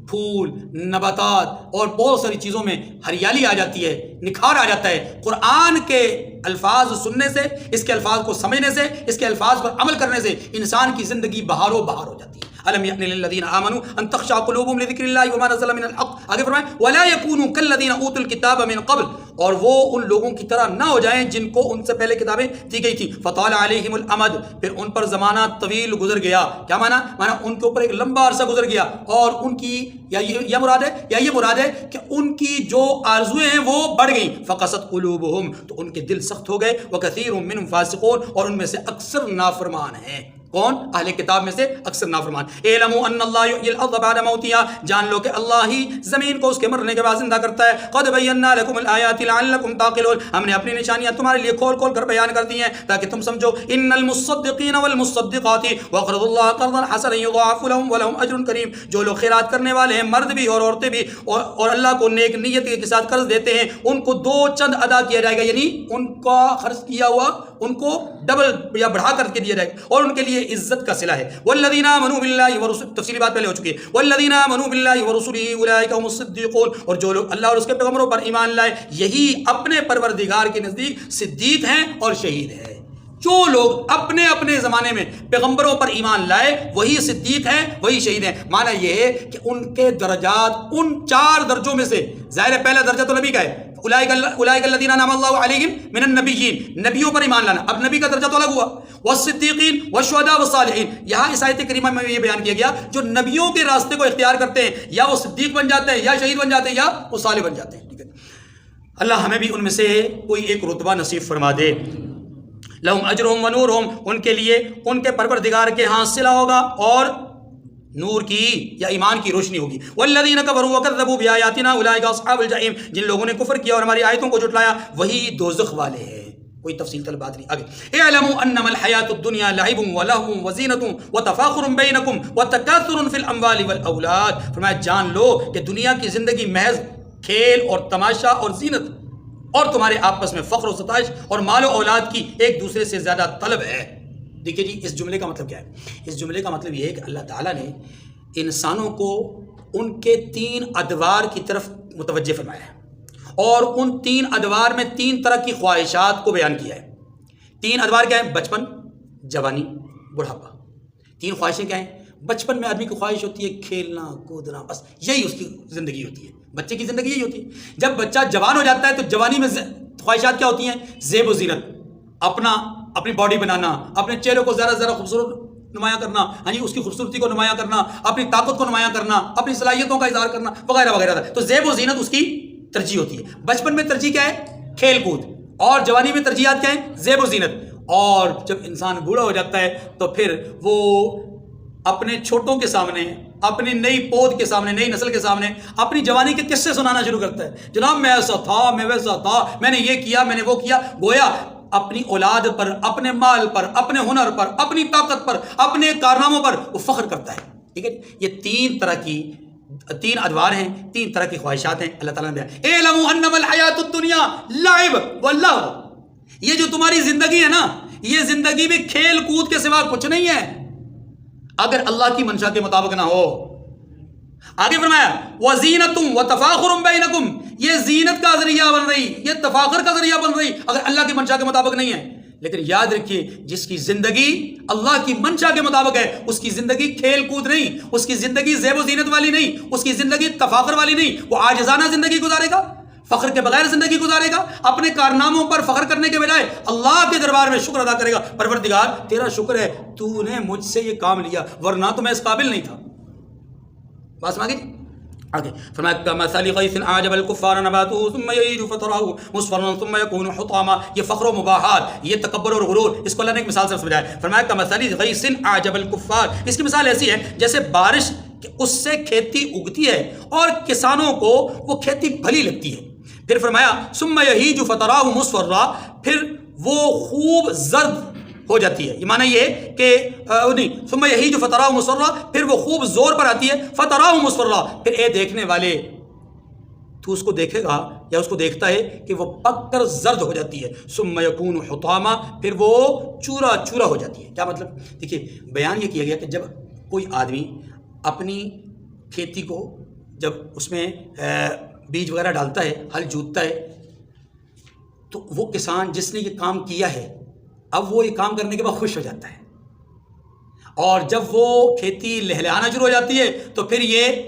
پھول، نباتات اور بہت ساری چیزوں میں ہریالی آ جاتی ہے، نکھار آ جاتا ہے. قرآن کے الفاظ سننے سے، اس کے الفاظ کو سمجھنے سے، اس کے الفاظ پر عمل کرنے سے انسان کی زندگی بہار و بہار ہو جاتی ہے. الم یأن للذین آمنوا ان تخشع قلوبهم لذکر اللہ وما نزل من الحق. آگے فرمائیں ولا یکونوا کالذین اوتوا الکتاب من قبل، اور وہ ان لوگوں کی طرح نہ ہو جائیں جن کو ان سے پہلے کتابیں دی گئی تھی. فطال علیہم الامد، پھر ان پر زمانہ طویل گزر گیا. کیا مانا؟ ان کے اوپر ایک لمبا عرصہ گزر گیا، اور ان کی یہ مراد ہے کہ ان کی جو آرزویں ہیں وہ بڑھ گئیں. فقست قلوبہم، تو ان کے دل سخت ہو گئے. وکثیر منہم فاسقون، اور ان میں سے اکثر نافرمان ہیں. کون؟ اہل کتاب میں سے اکثر نافرمان. اعلموا ان اللہ یحیی الارض بعد موتها، جان لو کہ اللہ ہی زمین کو اس کے مرنے کے بعد زندہ کرتا ہے. قد بینا لکم الآیات لعلکم تعقلون، ہم نے اپنی نشانیاں تمہارے لیے کھول کھول کر بیان کر دی ہیں تاکہ تم سمجھو. ان المصدقین والمصدقات وقرضوا اللہ قرضا حسنا یضاعف لهم ولهم اجر کریم، جو لوگ خیرات کرنے والے ہیں، مرد بھی اور عورتیں بھی، اور اللہ کو نیک نیت کے ساتھ قرض دیتے ہیں، ان کو دو چند ادا کیا جائے گا، یعنی ان کا خرچ کیا ہوا ان کو ڈبل یا بڑھا کر کے دیا جائے گا، اور ان کے لیے عزت کا صلہ ہے. والذین آمنوا باللہ ورسولہ، تفصیلی بات پہلے ہو چکی ہے. والذین آمنوا باللہ ورسولہ اولئک هم الصدیقون، اور جو لوگ اللہ اور اس کے پیغمبروں پر ایمان لائے یہی اپنے پروردگار کے نزدیک صدیق ہیں اور شہید ہیں. جو لوگ اپنے اپنے زمانے میں پیغمبروں پر ایمان لائے وہی صدیق ہیں، وہی شہید ہیں. معنی یہ ہے کہ ان کے درجات ان 4 درجوں میں سے، ظاہر ہے پہلا درجہ تو نبی کا ہے، اولئک الذین انعم اللہ علیہم من النبیین، نبیوں پر ایمان لانا. اب نبی کا درجہ تو الگ ہوا. والصدیقین والشہداء والصالحین، یہاں اس آیت کریمہ میں یہ بیان کیا گیا جو نبیوں کے راستے کو اختیار کرتے ہیں یا وہ صدیق بن جاتے ہیں، یا شہید بن جاتے ہیں، یا وہ صالح بن جاتے ہیں. ٹھیک ہے، اللہ ہمیں بھی ان میں سے کوئی ایک رتبہ نصیب فرما دے. لہم اجرہم و نورہم، ان کے لیے ان کے پروردگار کے ہاں صلہ ہوگا اور نور کی یا ایمان کی روشنی ہوگی. والذین کفروا وکذبوا بآیاتنا اولئک اصحاب الجحیم، جن لوگوں نے کفر کیا اور ہماری آیتوں کو جھٹلایا وہی دوزخ والے ہیں. کوئی تفصیل طلب بات نہیں. آگے اعلموا انما الحیاۃ الدنیا لعب ولہو وزینۃ وتفاخر بینکم وتکاثر فی الاموال والاولاد. فرمایا جان لو کہ دنیا کی زندگی محض کھیل اور تماشا اور زینت، اور تمہارے آپس میں فخر و ستائش اور مال و اولاد کی ایک دوسرے سے زیادہ طلب ہے. دیکھیے جی، اس جملے کا مطلب کیا ہے؟ اس جملے کا مطلب یہ ہے کہ اللہ تعالیٰ نے انسانوں کو ان کے 3 ادوار کی طرف متوجہ فرمایا ہے، اور ان 3 ادوار میں 3 طرح کی خواہشات کو بیان کیا ہے. 3 ادوار کیا ہیں؟ بچپن، جوانی، بڑھاپا. 3 خواہشیں کیا ہیں؟ بچپن میں آدمی کی خواہش ہوتی ہے کھیلنا کودنا، بس یہی اس کی زندگی ہوتی ہے، بچے کی زندگی یہی ہوتی ہے. جب بچہ جوان ہو جاتا ہے تو جوانی میں خواہشات کیا ہوتی ہیں؟ زیب و زینت، اپنی باڈی بنانا، اپنے چہرے کو زیادہ سے زیادہ خوبصورت نمایاں کرنا، ہاں جی، اس کی خوبصورتی کو نمایاں کرنا، اپنی طاقت کو نمایاں کرنا، اپنی صلاحیتوں کا اظہار کرنا، وغیرہ وغیرہ. تو زیب و زینت اس کی ترجیح ہوتی ہے. بچپن میں ترجیح کیا ہے؟ کھیل کود. اور جوانی میں ترجیحات کیا ہیں؟ زیب و زینت. اور جب انسان بوڑھا ہو جاتا ہے تو پھر وہ اپنے چھوٹوں کے سامنے، اپنی نئی پود کے سامنے، نئی نسل کے سامنے اپنی جوانی کے قصے سنانا شروع کرتا ہے. جناب میں ایسا تھا، میں ویسا تھا، میں نے یہ کیا، میں نے وہ کیا. گویا اپنی اولاد پر، اپنے مال پر، اپنے ہنر پر، اپنی طاقت پر، اپنے کارناموں پر وہ فخر کرتا ہے. ٹھیک ہے، یہ 3 طرح کی 3 ادوار ہیں، 3 طرح کی خواہشات ہیں. اللہ تعالیٰ نے اعلموا انما الحیاۃ الدنیا لعب ولہو، یہ جو تمہاری زندگی ہے نا، یہ زندگی میں کھیل کود کے سوا کچھ نہیں ہے اگر اللہ کی منشا کے مطابق نہ ہو. آگے فرمایا وزینۃ وتفاخر بینکم، یہ زینت کا ذریعہ بن رہی، یہ تفاخر کا ذریعہ بن رہی اگر اللہ کی منشا کے مطابق نہیں ہے. لیکن یاد رکھیے جس کی زندگی اللہ کی منشا کے مطابق ہے اس کی زندگی کھیل کود نہیں، اس کی زندگی زیب و زینت والی نہیں، اس کی زندگی تفاخر والی نہیں. وہ عاجزانہ زندگی گزارے گا، فخر کے بغیر زندگی گزارے گا، اپنے کارناموں پر فخر کرنے کے بجائے اللہ کے دربار میں شکر ادا کرے گا. پروردگار تیرا شکر ہے تو نے مجھ سے یہ کام لیا، ورنہ تو میں اس قابل نہیں تھا. بات سمجھ گئے؟ آگے فرمایا کمثل غیث اعجب الکفار نباته ثم یہیج فتراه مصفرا ثم یکون حطاما. یہ فخر و مباحات، یہ تکبر اور غرور، اس کو اللہ نے ایک مثال سے سمجھایا. فرمایا کمثل غیث اعجب الکفار، اس کی مثال ایسی ہے جیسے بارش کہ اس سے کھیتی اگتی ہے اور کسانوں کو وہ کھیتی بھلی لگتی ہے. پھر فرمایا ثم یہیج فتراه مصفرا، پھر وہ خوب زرد ہو جاتی ہے. یہ معنی یہ کہ ثم یہیج فتراه مصفرا، پھر وہ خوب زور پر آتی ہے. فتراه مصفرا، پھر اے دیکھنے والے تو اس کو دیکھے گا یا اس کو دیکھتا ہے کہ وہ پک کر زرد ہو جاتی ہے، ثم یکون حطاما، پھر وہ چورا چورا ہو جاتی ہے۔ کیا مطلب؟ دیکھیے بیان یہ کیا گیا کہ جب کوئی آدمی اپنی کھیتی کو جب اس میں بیج وغیرہ ڈالتا ہے، ہل جوتتا ہے، تو وہ کسان جس نے یہ کام کیا ہے اب وہ یہ کام کرنے کے بعد خوش ہو جاتا ہے، اور جب وہ کھیتی لہلہانا شروع ہو جاتی ہے تو پھر یہ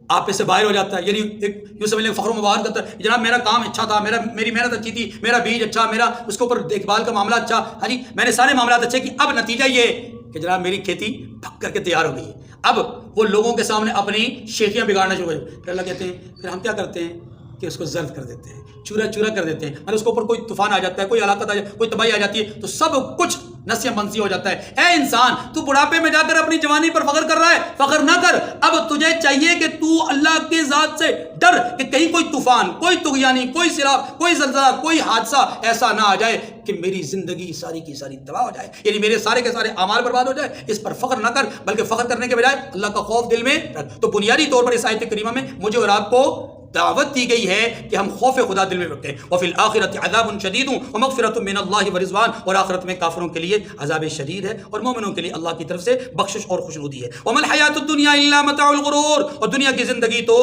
آپے سے باہر ہو جاتا ہے، یعنی ایک یوں سمجھ لیں فخر و مباحث کرتا ہے، جناب میرا کام اچھا تھا، میری محنت اچھی تھی، میرا بیج اچھا، میرا اس کے اوپر دیکھ بھال کا معاملہ اچھا، ہاں جی میں نے سارے معاملات اچھے کی، اب نتیجہ یہ کہ جناب میری کھیتی پک کر کے تیار ہو گئی ہے۔ اب وہ لوگوں کے سامنے اپنی شیخیاں بگاڑنا شروع ہو گئی، پھر اللہ کہتے ہیں پھر ہم کیا کرتے ہیں کہ اس کو زرد کر دیتے ہیں، چورا چورا کر دیتے ہیں، مطلب اس کے اوپر کوئی طوفان آ جاتا ہے، کوئی ہلاکت آ جاتی ہے، کوئی تباہی آ جاتی ہے تو سب کچھ نسیہ منسی ہو جاتا ہے۔ اے انسان تو بڑھاپے میں جا کر اپنی جوانی پر فخر کر رہا ہے، فخر نہ کر، اب تجھے چاہیے کہ تو اللہ کی ذات سے ڈر کہ کہیں کوئی طوفان، کوئی طغیانی، کوئی سیلاب، کوئی زلزلہ، کوئی حادثہ ایسا نہ آ جائے کہ میری زندگی ساری کی ساری تباہ ہو جائے، یعنی میرے سارے کے سارے اعمال برباد ہو جائے۔ اس پر فخر نہ کر، بلکہ فخر کرنے کے بجائے اللہ کا خوف دل میں رکھ۔ تو بنیادی طور پر اس آیت کریمہ میں مجھے اور آپ کو دعوت دی گئی ہے کہ ہم خوف خدا دل میں رکھیں۔ وفی الآخرۃ عذاب شدید ومغفرۃ من اللہ ورضوان، اور آخرت میں کافروں کے لیے عذاب شدید ہے اور مومنوں کے لیے اللہ کی طرف سے بخشش اور خوشنودی ہے۔ وما الحیاۃ الدنیا الا متاع الغرور، اور دنیا کی زندگی تو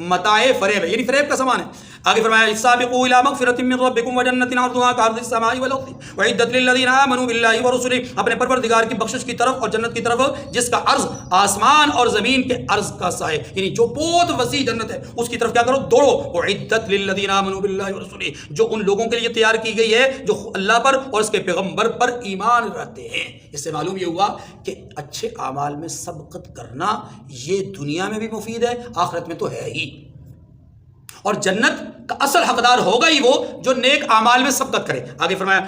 متاع فریب ہے، یعنی فریب کا سامان ہے۔ آگے فرمایا سابقوا الی مغفرۃ من ربکم وجنۃ عرضها كعرض السماء والارض اعدت للذین آمنوا باللہ ورسلہ، اپنے پروردگار کی بخشش کی طرف اور جنت کی طرف جس کا عرض آسمان اور زمین کے عرض کا سا ہے، یعنی جو بہت وسیع جنت ہے اس کی طرف کیا کرو، دوڑو۔ اعدت للذین آمنوا باللہ ورسلہ، جو ان لوگوں کے لیے تیار کی گئی ہے جو اللہ پر اور اس کے پیغمبر پر ایمان رکھتے ہیں۔ اس سے معلوم یہ ہوا کہ اچھے اعمال میں سبقت کرنا یہ دنیا میں بھی مفید ہے، آخرت میں تو ہے ہی، اور جنت کا اصل حقدار ہوگا ہی وہ جو نیک اعمال میں سبقت کرے۔ آگے فرمایا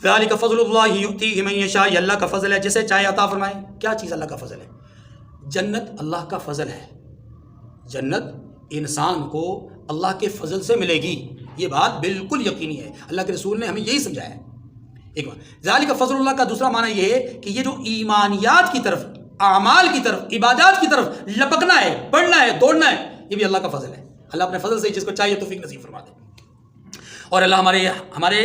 ذالک فضل اللہ یؤتیہ من یشاء، یہ اللہ کا فضل ہے جسے چاہے عطا فرمائے۔ کیا چیز اللہ کا فضل ہے؟ جنت اللہ کا فضل ہے، جنت انسان کو اللہ کے فضل سے ملے گی، یہ بات بالکل یقینی ہے، اللہ کے رسول نے ہمیں یہی سمجھایا ہے۔ ایک بات ذالک فضل اللہ کا دوسرا معنی یہ ہے کہ یہ جو ایمانیات کی طرف، اعمال کی طرف، عبادات کی طرف لپکنا ہے، بڑھنا ہے، دوڑنا ہے، یہ بھی اللہ کا فضل ہے۔ اللہ اپنے فضل سے جس کو چاہیے توفیق نصیب فرما دے، اور اللہ ہمارے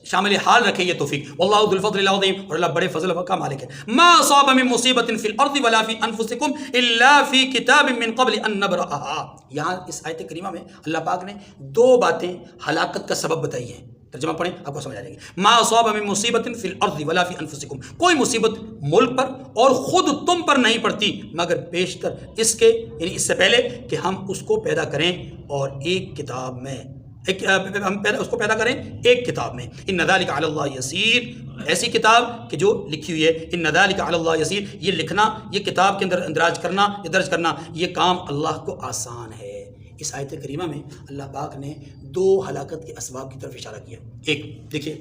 شامل حال رکھے یہ توفیق۔ واللہ ذو الفضل العظیم، اور اللہ بڑے فضل کا مالک ہے۔ ما اصاب من مصیبت فی الارض ولا فی انفسکم الا فی کتاب من قبل ان نبرأها، یہاں اس آیت کریمہ میں اللہ پاک نے دو باتیں ہلاکت کا سبب بتائی ہیں، ترجمہ پڑھیں آپ کو سمجھ آ جائے گی۔ ما اصاب من مصیبت فی الارض ولا فی انفسکم، کوئی مصیبت ملک پر اور خود تم پر نہیں پڑتی مگر بیشتر اس کے، یعنی اس سے پہلے کہ ہم اس کو پیدا کریں اور ایک کتاب میں، ہم اس کو پیدا کریں ایک کتاب میں۔ ان ذالک علی اللہ یسیر، ایسی کتاب کہ جو لکھی ہوئی ہے، ان ذالک علی اللہ یسیر، یہ لکھنا، یہ کتاب کے اندر اندراج کرنا، یہ درج کرنا، یہ کام اللہ کو آسان ہے۔ اس آیت کریمہ میں اللہ پاک نے دو ہلاکت کے اسباب کی طرف اشارہ کیا۔ ایک دیکھیے،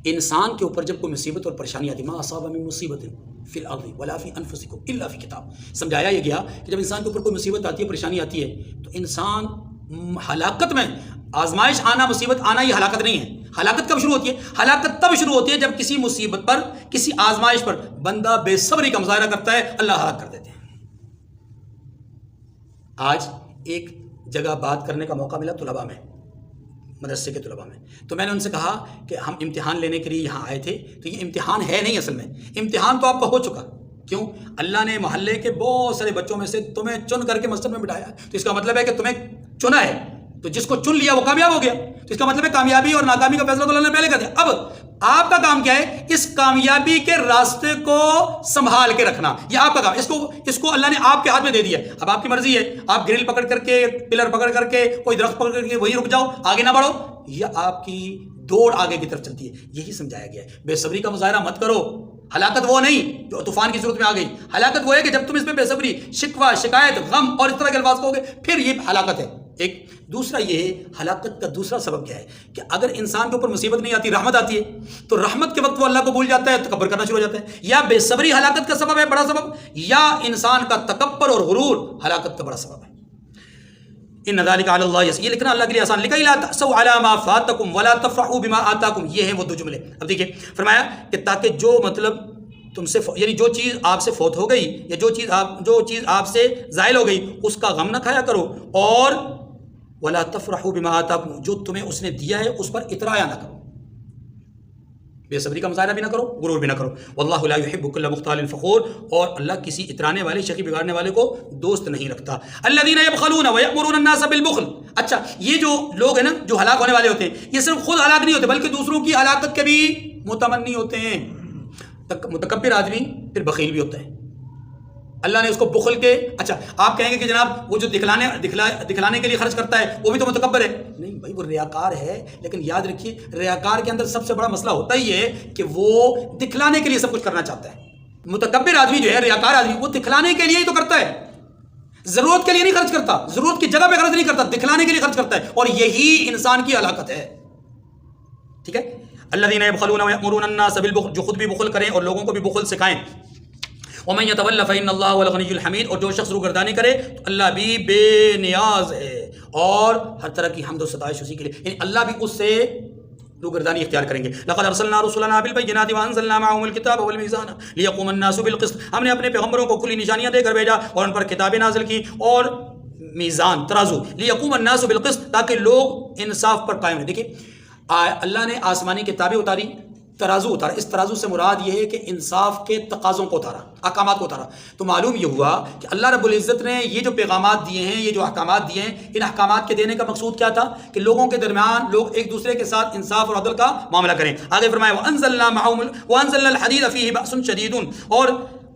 انسان کے اوپر جب کوئی مصیبت اور پریشانی آتی، ما اصاب من مصیبت فی الارض ولا فی انفسکم الا فی کتاب، سمجھایا یہ گیا کہ جب انسان کے اوپر کوئی مصیبت آتی ہے، پریشانی آتی ہے، تو انسان ہلاکت میں، آزمائش آنا، مصیبت آنا یہ ہلاکت نہیں ہے۔ ہلاکت کب شروع ہوتی ہے؟ ہلاکت تب شروع ہوتی ہے جب کسی مصیبت پر، کسی آزمائش پر بندہ بے صبری کا مظاہرہ کرتا ہے، اللہ ہلاک کر دیتے ہیں۔ آج ایک جگہ بات کرنے کا موقع ملا طلباء میں، مدرسے کے طلباء میں، تو میں نے ان سے کہا کہ ہم امتحان لینے کے لیے یہاں آئے تھے، تو یہ امتحان ہے نہیں، اصل میں امتحان تو آپ کا ہو چکا۔ کیوں؟ اللہ نے محلے کے بہت سارے بچوں میں سے تمہیں چن کر کے مسجد میں بٹھایا، تو اس کا مطلب ہے کہ تمہیں چنا ہے، تو جس کو چن لیا وہ کامیاب ہو گیا، تو اس کا مطلب ہے کامیابی اور ناکامی کا فیصلہ تو اللہ نے پہلے کر دیا۔ اب آپ کا کام کیا ہے؟ اس کامیابی کے راستے کو سنبھال کے رکھنا، یہ آپ کا کام، اس کو اللہ نے آپ کے ہاتھ میں دے دیا۔ اب آپ کی مرضی ہے، آپ گرل پکڑ کر کے، پلر پکڑ کر کے، کوئی درخت پکڑ کر کے وہیں رک جاؤ، آگے نہ بڑھو، یا آپ کی دوڑ آگے کی طرف چلتی ہے۔ یہی سمجھایا گیا ہے، بے صبری کا مظاہرہ مت کرو۔ ہلاکت وہ نہیں جو طوفان کی صورت میں آ گئی، ہلاکت وہ ہے کہ جب تم اس میں بے صبری، شکوہ، شکایت، غم اور اس طرح کے الفاظ کہو گے، پھر یہ ہلاکت ہے۔ ایک دوسرا یہ ہے، ہلاکت کا دوسرا سبب کیا ہے کہ اگر انسان کے اوپر مصیبت نہیں آتی، رحمت آتی ہے، تو رحمت کے وقت وہ اللہ کو بھول جاتا ہے، تکبر کرنا شروع ہو جاتا ہے۔ یا بے صبری ہلاکت کا سبب ہے، بڑا سبب، یا انسان کا تکبر اور غرور ہلاکت کا بڑا سبب ہے۔ ان ذالک علی اللہ یسیر، یہ لکھنا اللہ کے لیے آسان، لکھا لا تأسوا علی ما فاتکم ولا تفرحوا بما آتاکم، یہ ہیں وہ دو جملے۔ اب دیکھیے فرمایا کہ تاکہ جو مطلب تم سے یعنی جو چیز آپ سے فوت ہو گئی، یا جو چیز آپ سے زائل ہو گئی، اس کا غم نہ کھایا کرو، اور ولا تفرحوا بما آتاکم، جو تمہیں اس نے دیا ہے اس پر اترایا نہ کرو، بے صبری کا مظاہرہ بھی نہ کرو، غرور بھی نہ کرو. واللہ لا يحب كل مختال فخور، اور اللہ کسی اترانے والے، شکی بگاڑنے والے کو دوست نہیں رکھتا. الذين يبخلون ويأمرون الناس بالبخل. اچھا، یہ جو لوگ ہیں نا جو ہلاک ہونے والے ہوتے ہیں، یہ صرف خود ہلاک نہیں ہوتے بلکہ دوسروں کی ہلاکت کے بھی متمنی ہوتے ہیں. متکبر آدمی پھر بخیل بھی ہوتا ہے. اللہ نے اس کو بخل کے، اچھا آپ کہیں گے کہ جناب وہ جو دکھلانے کے لیے خرچ کرتا ہے وہ بھی تو متکبر ہے. نہیں بھائی، وہ ریاکار ہے، لیکن یاد رکھیے ریاکار کے اندر سب سے بڑا مسئلہ ہوتا ہی ہے کہ وہ دکھلانے کے لیے سب کچھ کرنا چاہتا ہے. متکبر آدمی جو ہے، ریاکار آدمی، وہ دکھلانے کے لیے ہی تو کرتا ہے، ضرورت کے لیے نہیں خرچ کرتا، ضرورت کی جگہ پہ خرچ نہیں کرتا، دکھلانے کے لیے خرچ کرتا ہے، اور یہی انسان کی ہلاکت ہے. ٹھیک ہے. الذین یبخلون ویأمرون الناس بالبخل، جو خود بھی بخل کریں اور لوگوں کو بھی بخل سکھائیں. ومن یتول فإن اللہ هو الغنی الحمید، اور جو شخص روگردانی کرے تو اللہ بھی بے نیاز ہے اور ہر طرح کی حمد و ستائش اسی کے لیے، یعنی اللہ بھی اس سے روگردانی اختیار کریں گے. لقد ارسلنا رسلنا بالبینات وانزلنا معهم الكتاب والميزان ليقوم الناس بالقسط. ہم نے اپنے پیغمبروں کو کھلی نشانیاں دے کر بھیجا اور ان پر کتابیں نازل کی اور میزان، ترازو، ليقوم الناس بالقسط، تاکہ لوگ انصاف پر قائم رہیں. دیکھیے اللہ نے آسمانی کتابیں اتاری، ترازو اتارا. اس ترازو سے مراد یہ ہے کہ انصاف کے تقاضوں کو اتارا، احکامات کو اتارا. تو معلوم یہ ہوا کہ اللہ رب العزت نے یہ جو پیغامات دیے ہیں، یہ جو احکامات دیے ہیں، ان احکامات کے دینے کا مقصود کیا تھا؟ کہ لوگوں کے درمیان لوگ ایک دوسرے کے ساتھ انصاف اور عدل کا معاملہ کریں. آگے فرمایا وَأَنزَلْنَا الْحَدِيدَ فِيهِ بَأْسٌ شَدِيدٌ، اور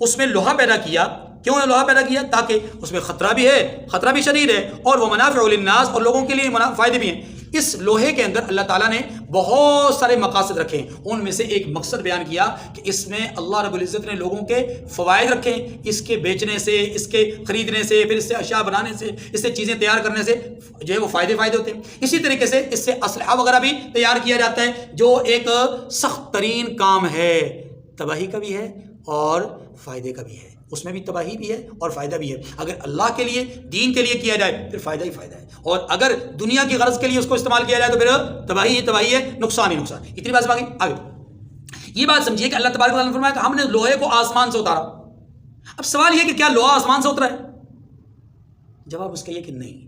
اس میں لوہا پیدا کیا. کیوں نے لوہا پیدا کیا؟ تاکہ اس میں خطرہ بھی ہے، خطرہ بھی شدید ہے، اور وہ منافع للناس، اور لوگوں کے لیے فائدے بھی ہیں. اس لوہے کے اندر اللہ تعالیٰ نے بہت سارے مقاصد رکھے ہیں. ان میں سے ایک مقصد بیان کیا کہ اس میں اللہ رب العزت نے لوگوں کے فوائد رکھے. اس کے بیچنے سے، اس کے خریدنے سے، پھر اس سے اشیاء بنانے سے، اس سے چیزیں تیار کرنے سے جو ہے وہ فائدے ہوتے ہیں. اسی طریقے سے اس سے اسلحہ وغیرہ بھی تیار کیا جاتا ہے، جو ایک سخت ترین کام ہے، تباہی کا بھی ہے اور فائدے کا بھی ہے. اس میں بھی تباہی بھی ہے اور فائدہ بھی ہے. اگر اللہ کے لیے، دین کے لیے کیا جائے پھر فائدہ ہی فائدہ ہے، اور اگر دنیا کی غرض کے لیے اس کو استعمال کیا جائے تو پھر تباہی ہی تباہی ہے، نقصان ہی نقصان. اتنی بات باقی آگے یہ بات سمجھیے کہ اللہ تبارک و تعالیٰ نے فرمایا کہ ہم نے لوہے کو آسمان سے اتارا. اب سوال یہ کہ کیا لوہا آسمان سے اترا ہے؟ جواب اس کا یہ کہ نہیں.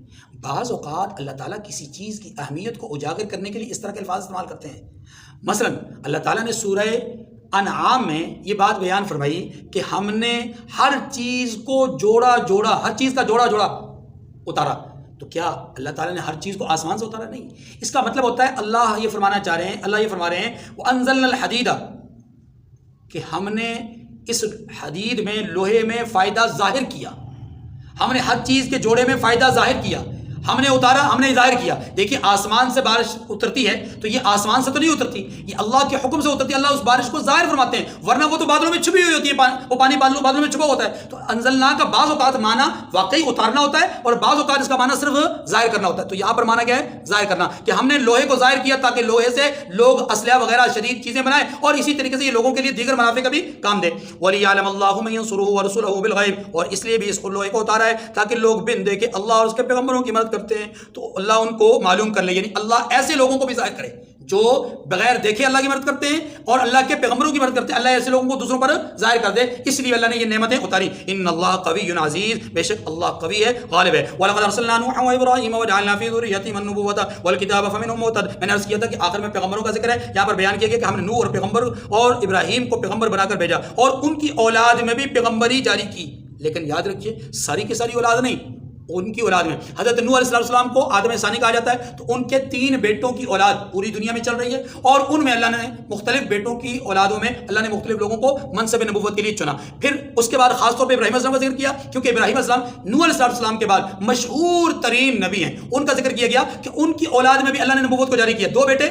بعض اوقات اللہ تعالیٰ کسی چیز کی اہمیت کو اجاگر کرنے کے لیے اس طرح کے الفاظ استعمال کرتے ہیں. مثلا اللہ تعالیٰ نے سورہ انعام میں یہ بات بیان فرمائی کہ ہم نے ہر چیز کو جوڑا، ہر چیز کا جوڑا اتارا. تو کیا اللہ تعالیٰ نے ہر چیز کو آسمان سے اتارا؟ نہیں. اس کا مطلب ہوتا ہے اللہ یہ فرما رہے ہیں وَأَنزَلْنَا الْحَدِيدَ، کہ ہم نے اس حدید میں، لوہے میں فائدہ ظاہر کیا. ہم نے ہر چیز کے جوڑے میں فائدہ ظاہر کیا، ہم نے اتارا، ہم نے ظاہر کیا. دیکھیے آسمان سے بارش اترتی ہے تو یہ آسمان سے تو نہیں اترتی، یہ اللہ کے حکم سے اترتی ہے. اللہ اس بارش کو ظاہر فرماتے ہیں، ورنہ وہ تو بادلوں میں چھپی ہوئی ہوتی ہے، وہ پانی بادلوں میں چھپا ہوتا ہے. تو انزلنا کا بعض اوقات معنی واقعی اتارنا ہوتا ہے اور بعض اوقات اس کا معنی صرف ظاہر کرنا ہوتا ہے. تو یہاں پر معنی کیا ہے؟ ظاہر کرنا، کہ ہم نے لوہے کو ظاہر کیا تاکہ لوہے سے لوگ اسلحہ وغیرہ شدید چیزیں بنائیں، اور اسی طریقے سے یہ لوگوں کے لیے دیگر منافع کا بھی کام دے. وَلِيَعْلَمَ اللَّهُ مَن يَنصُرُهُ وَرُسُلَهُ بِالْغَيْبِ، اور اس لیے بھی اس لوہے کو اتارا ہے تاکہ لوگ بن دے کہ اللہ اور اس کے پیغمبروں کی مدد کرتے ہیں تو اللہ ان کو معلوم کر لے. یعنی اللہ ایسے لوگوں کو بھی ظاہر کرے جو بغیر دیکھے اللہ کی مدد کرتے ہیں اور اللہ کے پیغمبروں کی مدد کرتے ہیں. اللہ ایسے لوگوں کو دوسروں پر ظاہر کر دے، اس لیے اللہ نے یہ نعمتیں اتاری. ان اللہ قوی عزیز، بے شک اللہ قوی ہے، غالب ہے. وَلَقَدْ أَرْسَلْنَا نُوحًا وَإِبْرَاهِيمَ وَجَعَلْنَا فِي ذُرِّيَّتِهِمَا النُّبُوَّةَ وَالْكِتَابَ فَمِنْهُم مُّهْتَدٍ. میں نے عرض کیا تھا کہ آخر میں پیغمبروں کا ذکر ہے، یہاں پر بیان کیا گیا کہ ہم نے نوح اور پیغمبر اور ابراہیم کو پیغمبر بنا کر بھیجا اور ان کی اولاد میں بھی پیغمبری جاری کی. لیکن یاد رکھیے ساری کی ساری اولاد نہیں، ان کی اولاد میں حضرت نوح علیہ السلام کو آدم ثانی کہا جاتا ہے، تو ان کے 3 بیٹوں کی اولاد پوری دنیا میں چل رہی ہے، اور ان میں اللہ نے مختلف بیٹوں کی اولادوں میں اللہ نے مختلف لوگوں کو منصب نبوت کے لیے چنا. پھر اس کے بعد خاص طور پہ ابراہیم علیہ السلام کا ذکر کیا، کیونکہ ابراہیم علیہ السلام نوح علیہ السلام کے بعد مشہور ترین نبی ہیں. ان کا ذکر کیا گیا کہ ان کی اولاد میں بھی اللہ نے نبوت کو جاری کیا. 2 بیٹے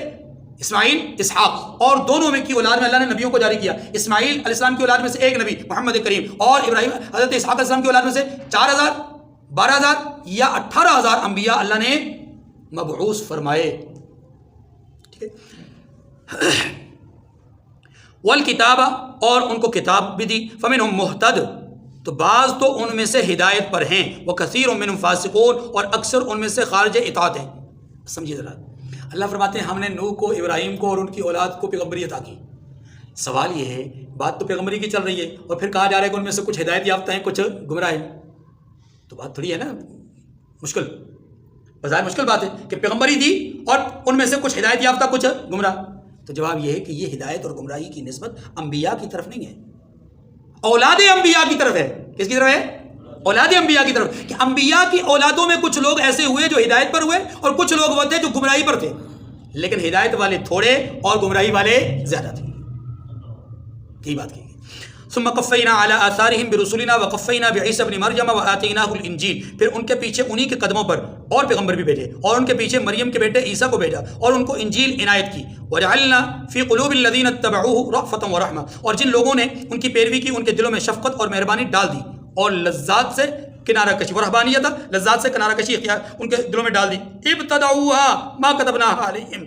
اسماعیل، اسحاق، اور دونوں میں کی اولاد میں اللہ نے نبیوں کو جاری کیا. اسماعیل علیہ السلام کی اولاد میں سے ایک نبی محمد کریم، اور ابراہیم حضرت اسحاق علیہ السلام کی اولاد میں سے 4000، 12000 یا 18000 انبیاء اللہ نے مبعوث فرمائے. ٹھیک ہے. والکتاب، اور ان کو کتاب بھی دی. فمنہم مہتد، تو بعض تو ان میں سے ہدایت پر ہیں، وکثیر منہم فاسقون، اور اکثر ان میں سے خارج اطاعت ہیں. سمجھیے ذرا، اللہ فرماتے ہیں ہم نے نوح کو، ابراہیم کو اور ان کی اولاد کو پیغمبری عطا کی. سوال یہ ہے، بات تو پیغمبری کی چل رہی ہے اور پھر کہا جا رہا ہے کہ ان میں سے کچھ ہدایت یافتہ ہیں، کچھ گمراہ ہیں. تو بات تھوڑی ہے نا مشکل. بظاہر مشکل بات ہے کہ پیغمبری دی اور ان میں سے کچھ ہدایت یافتہ کچھ گمراہ. تو جواب یہ ہے کہ یہ ہدایت اور گمراہی کی نسبت انبیاء کی طرف نہیں ہے, اولاد انبیاء کی طرف ہے. کس کی طرف ہے؟ اولاد انبیاء کی طرف. کہ انبیاء کی اولادوں میں کچھ لوگ ایسے ہوئے جو ہدایت پر ہوئے اور کچھ لوگ وہ تھے جو گمراہی پر تھے, لیکن ہدایت والے تھوڑے اور گمراہی والے زیادہ تھے. یہی بات کی گئی. ثم قفینا علی آثارہم برسولنا وقفینا بعیسی ابن مریم وآتیناہ الانجیل. پھر ان کے پیچھے انہی کے قدموں پر اور پیغمبر بھی بھیجے اور ان کے پیچھے مریم کے بیٹے عیسیٰ کو بھیجا اور ان کو انجیل عنایت کی. وجعلنا فی قلوب الذین اتبعوہ رأفۃ ورحمہ. اور جن لوگوں نے ان کی پیروی کی ان کے دلوں میں شفقت اور مہربانی ڈال دی اور لذات سے کنارہ کشی, ورہبانیت لذات سے کنارہ کشی اختیار ان کے دلوں میں ڈال دی. ابتدعوها ما کتبناها علیہم,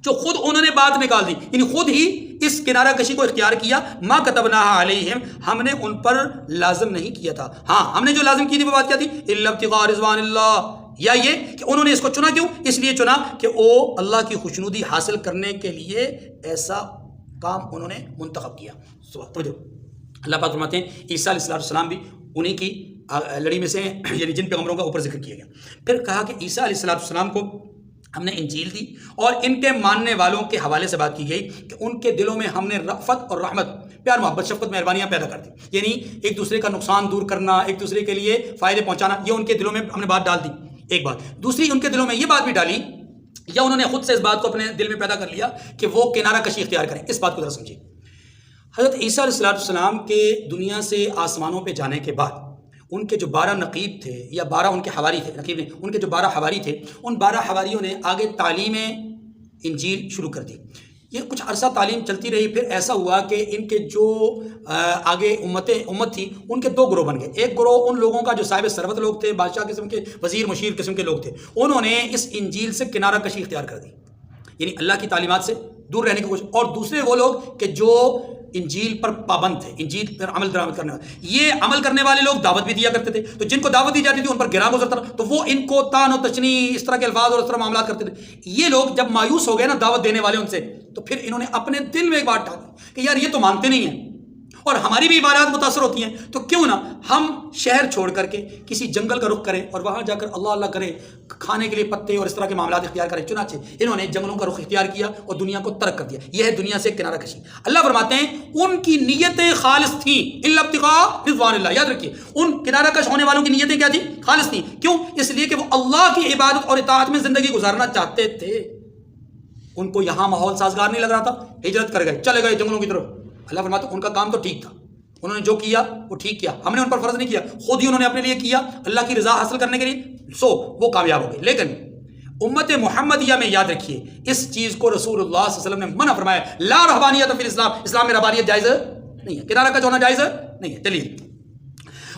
جو خود انہوں نے بات نکال دی, یعنی خود ہی اس کنارہ کشی کو اختیار کیا. ما کتبناها علیہم, ہم نے ان پر لازم نہیں کیا تھا. ہاں ہم نے جو لازم کی تھی وہ بات کیا تھی؟ الا ابتغاء رضوان اللہ. یا یہ کہ انہوں نے اس کو چنا کیوں؟ اس لیے چنا کہ وہ اللہ کی خوشنودی حاصل کرنے کے لیے ایسا کام انہوں نے منتخب کیا. توجہ, اللہ پاک فرماتے ہیں عیسیٰ علیہ السلام بھی انہی کی لڑی میں سے, یعنی جن پیغمبروں کا اوپر ذکر کیا گیا. پھر کہا کہ عیسیٰ علیہ السلام کو ہم نے انجیل دی اور ان کے ماننے والوں کے حوالے سے بات کی گئی کہ ان کے دلوں میں ہم نے رأفت اور رحمت, پیار محبت شفقت مہربانیاں پیدا کر دی. یعنی ایک دوسرے کا نقصان دور کرنا, ایک دوسرے کے لیے فائدے پہنچانا, یہ ان کے دلوں میں ہم نے بات ڈال دی. ایک بات. دوسری, ان کے دلوں میں یہ بات بھی ڈالی یا انہوں نے خود سے اس بات کو اپنے دل میں پیدا کر لیا کہ وہ کنارہ کشی اختیار کریں. اس بات کو ذرا سمجھیے. حضرت عیسیٰ علیہ السلام کے دنیا سے آسمانوں پہ جانے کے بعد ان کے جو 12 نقیب تھے یا 12 ان کے حواری تھے, نقیب نے ان کے جو 12 حواری تھے, ان 12 حواریوں نے آگے تعلیم انجیل شروع کر دی. یہ کچھ عرصہ تعلیم چلتی رہی. پھر ایسا ہوا کہ ان کے جو آگے امت تھی ان کے 2 گروہ بن گئے. ایک گروہ ان لوگوں کا جو صاحب ثروت لوگ تھے, بادشاہ قسم کے, وزیر مشیر قسم کے لوگ تھے, انہوں نے اس انجیل سے کنارہ کشی اختیار کر دی, یعنی اللہ کی تعلیمات سے دور رہنے کی کوشش. اور دوسرے وہ لوگ کہ جو انجیل پر پابند تھے, انجیل پر عمل درآمد کرنے والے. یہ عمل کرنے والے لوگ دعوت بھی دیا کرتے تھے, تو جن کو دعوت دی جاتی تھی ان پر گراں گزرتا تھا, تو وہ ان کو تان و تشنی اس طرح کے الفاظ اور اس طرح معاملات کرتے تھے. یہ لوگ جب مایوس ہو گئے نا دعوت دینے والے ان سے, تو پھر انہوں نے اپنے دل میں ایک بات ڈالی کہ یار یہ تو مانتے نہیں ہیں اور ہماری بھی عبادات متاثر ہوتی ہیں, تو کیوں نہ ہم شہر چھوڑ کر کے کسی جنگل کا رخ کریں اور وہاں جا کر اللہ اللہ کریں, کھانے کے لیے پتے اور اس طرح کے معاملات اختیار کریں. چنانچہ انہوں نے جنگلوں کا رخ اختیار کیا اور دنیا کو ترک کر دیا. یہ ہے دنیا سے کنارہ کشی. اللہ فرماتے ہیں ان کی نیتیں خالص تھیں, الا ابتغاء رضوان اللہ. یاد رکھیے, ان کنارہ کش ہونے والوں کی نیتیں کیا تھیں؟ خالص تھیں. کیوں؟ اس لیے کہ وہ اللہ کی عبادت اور اطاعت میں زندگی گزارنا چاہتے تھے. ان کو یہاں ماحول سازگار نہیں لگ رہا تھا, ہجرت کر گئے, چلے گئے جنگلوں کی طرف. اللہ فرماتے ہیں ان کا کام تو ٹھیک تھا, انہوں نے جو کیا وہ ٹھیک کیا, ہم نے ان پر فرض نہیں کیا, خود ہی انہوں نے اپنے لیے کیا اللہ کی رضا حاصل کرنے کے لیے, سو وہ کامیاب ہو گئے. لیکن امت محمدیہ میں یاد رکھیے اس چیز کو رسول اللہ صلی اللہ علیہ وسلم نے منع فرمایا, لا رہبانیت فی الاسلام, اسلام میں رہبانیت جائز نہیں ہے, کنارہ کش ہونا جائز نہیں ہے. چلیے,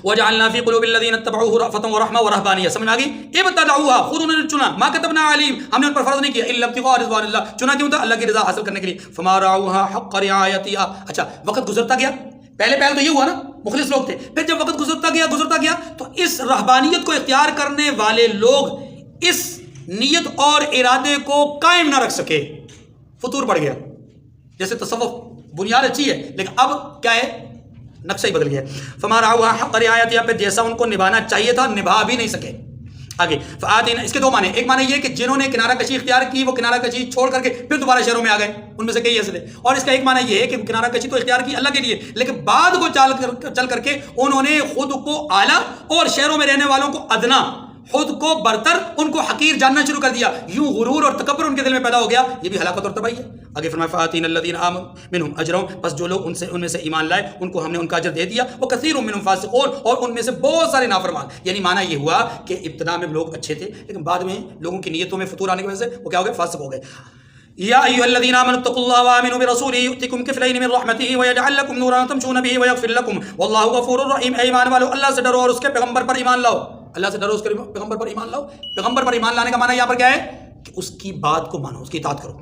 وجعلنا فی قلوب الذین اتبعوہ رأفۃ ورحمہ ورہبانیہ, سمجھ میں آ گئی؟ ابتدعوها, خود انہوں نے چنا, ما کتبنا علیہم, ہم نے ان پر فرض نہیں کیا, الا ابتغاء رضوان اللہ, چنا کیوں تھا؟ اللہ کی رضا حاصل کرنے کے لیے. فما رعوها حق رعایتها. اچھا, وقت گزرتا گیا, پہلے تو یہ ہوا نا مخلص لوگ تھے, پھر جب وقت گزرتا گیا تو اس رہبانیت کو اختیار کرنے والے لوگ اس نیت اور ارادے کو قائم نہ رکھ سکے, فطور پڑ گیا. جیسے تصوف بنیاد اچھی ہے لیکن اب کیا ہے, نقشہ ہی بدل گیا. فما رعوها حق رعایتها, پہ جیسا ان کو نبھانا چاہیے تھا نبھا بھی نہیں سکے. آگے فآتینا, اس کے 2 معنی, ایک معنی یہ کہ جنہوں نے کنارہ کشی اختیار کی وہ کنارہ کشی چھوڑ کر کے پھر دوبارہ شہروں میں آ گئے, ان میں سے کئی ایسے تھے. اور اس کا ایک معنی یہ ہے کہ کنارہ کشی تو اختیار کی اللہ کے لیے, لیکن بعد کو چل کر کے انہوں نے خود کو اعلیٰ اور شہروں میں رہنے والوں کو ادنا, خود کو برتر, ان کو حقیر جاننا شروع کر دیا. یوں غرور اور تکبر ان کے دل میں پیدا ہو گیا. یہ بھی ہلاکت اور تباہی ہے. آگے فرمایا فآتینا الذین آمنوا منہم اجرہم, بس جو لوگ ان میں سے ایمان لائے ان کو ہم نے ان کا اجر دے دیا. وکثیر منہم فاسقون, اور ان میں سے بہت سارے نافرمان. یعنی معنی یہ ہوا کہ ابتدا میں لوگ اچھے تھے لیکن بعد میں لوگوں کی نیتوں میں فطور آنے کی وجہ سے وہ کیا ہو گئے, فاسق ہو گئے. یا ایھا الذین آمنوا اتقوا اللہ وآمنوا برسولہ یؤتکم کفلین من رحمتہ ویجعل لکم نورا تمشون بہ ویغفر لکم واللہ غفور رحیم. اے ایمان والو, اللہ سے ڈرو اور اس کے پیغمبر پر ایمان لاؤ. اللہ سے ڈرو, اس کے پیغمبر پر ایمان لاؤ. پیغمبر پر ایمان لانے کا معنی یہاں پر کیا ہے کہ اس کی بات کو مانو, اس کی اطاعت کرو.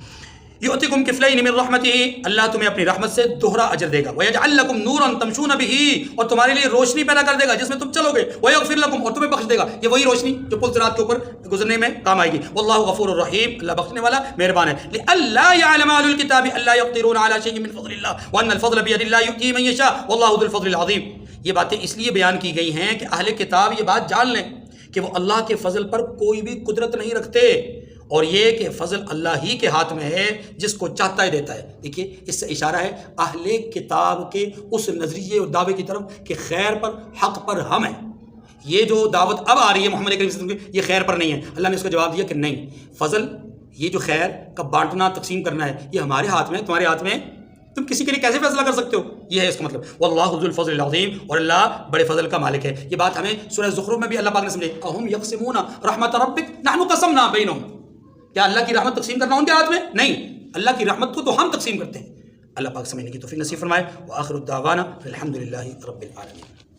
یؤتکم کفلین من رحمتہ, اللہ تمہیں اپنی رحمت سے دوہرا اجر دے گا. ویجعل لکم نورا تمشون بہ, اور تمہارے لیے روشنی پیدا کر دے گا جس میں تم چلو گے. ویغفر لکم, اور تمہیں بخش دے گا. یہ وہی روشنی جو پل صراط کے اوپر گزرنے میں کام آئے گی. واللہ غفور الرحیم, اللہ بخشنے والا مہربان ہے. لئلا یعلم اہل الکتاب الا یقدرون علی شیء من فضل اللہ وان الفضل بید اللہ یؤتیہ من یشاء واللہ ذو الفضل العظیم. یہ باتیں اس لیے بیان کی گئی ہیں کہ اہل کتاب یہ بات جان لیں کہ وہ اللہ کے فضل پر کوئی بھی قدرت نہیں رکھتے، اور یہ کہ فضل اللہ ہی کے ہاتھ میں ہے، جس کو چاہتا ہے دیتا ہے۔ دیکھیے اس سے اشارہ ہے اہل کتاب کے اس نظریے اور دعوے کی طرف کہ خیر پر، حق پر ہم ہیں۔ یہ جو دعوت اب آ رہی ہے محمد کریم صلی اللہ علیہ وسلم کی، یہ خیر پر نہیں ہے۔ اللہ نے اس کا جواب دیا کہ نہیں، فضل، یہ جو خیر کا بانٹنا، تقسیم کرنا ہے، یہ ہمارے ہاتھ میں ہے، تمہارے ہاتھ میں ہے، تم کسی کے لیے کیسے فیصلہ کر سکتے ہو؟ یہ ہے اس کا مطلب۔ واللہ ذو الفضل العظیم، اور اللہ بڑے فضل کا مالک ہے۔ یہ بات ہمیں سورہ زخرف میں بھی اللہ پاک نے سمجھائی، اہم یقسمون رحمت ربک نحن قسمنا بینہم، کیا اللہ کی رحمت تقسیم کرنا ان کے ہاتھ میں؟ نہیں، اللہ کی رحمت کو تو ہم تقسیم کرتے ہیں۔ اللہ پاک سمجھنے کی توفیق نصیب فرمائے۔ وآخر الدعوانا الحمد للہ رب العالمین۔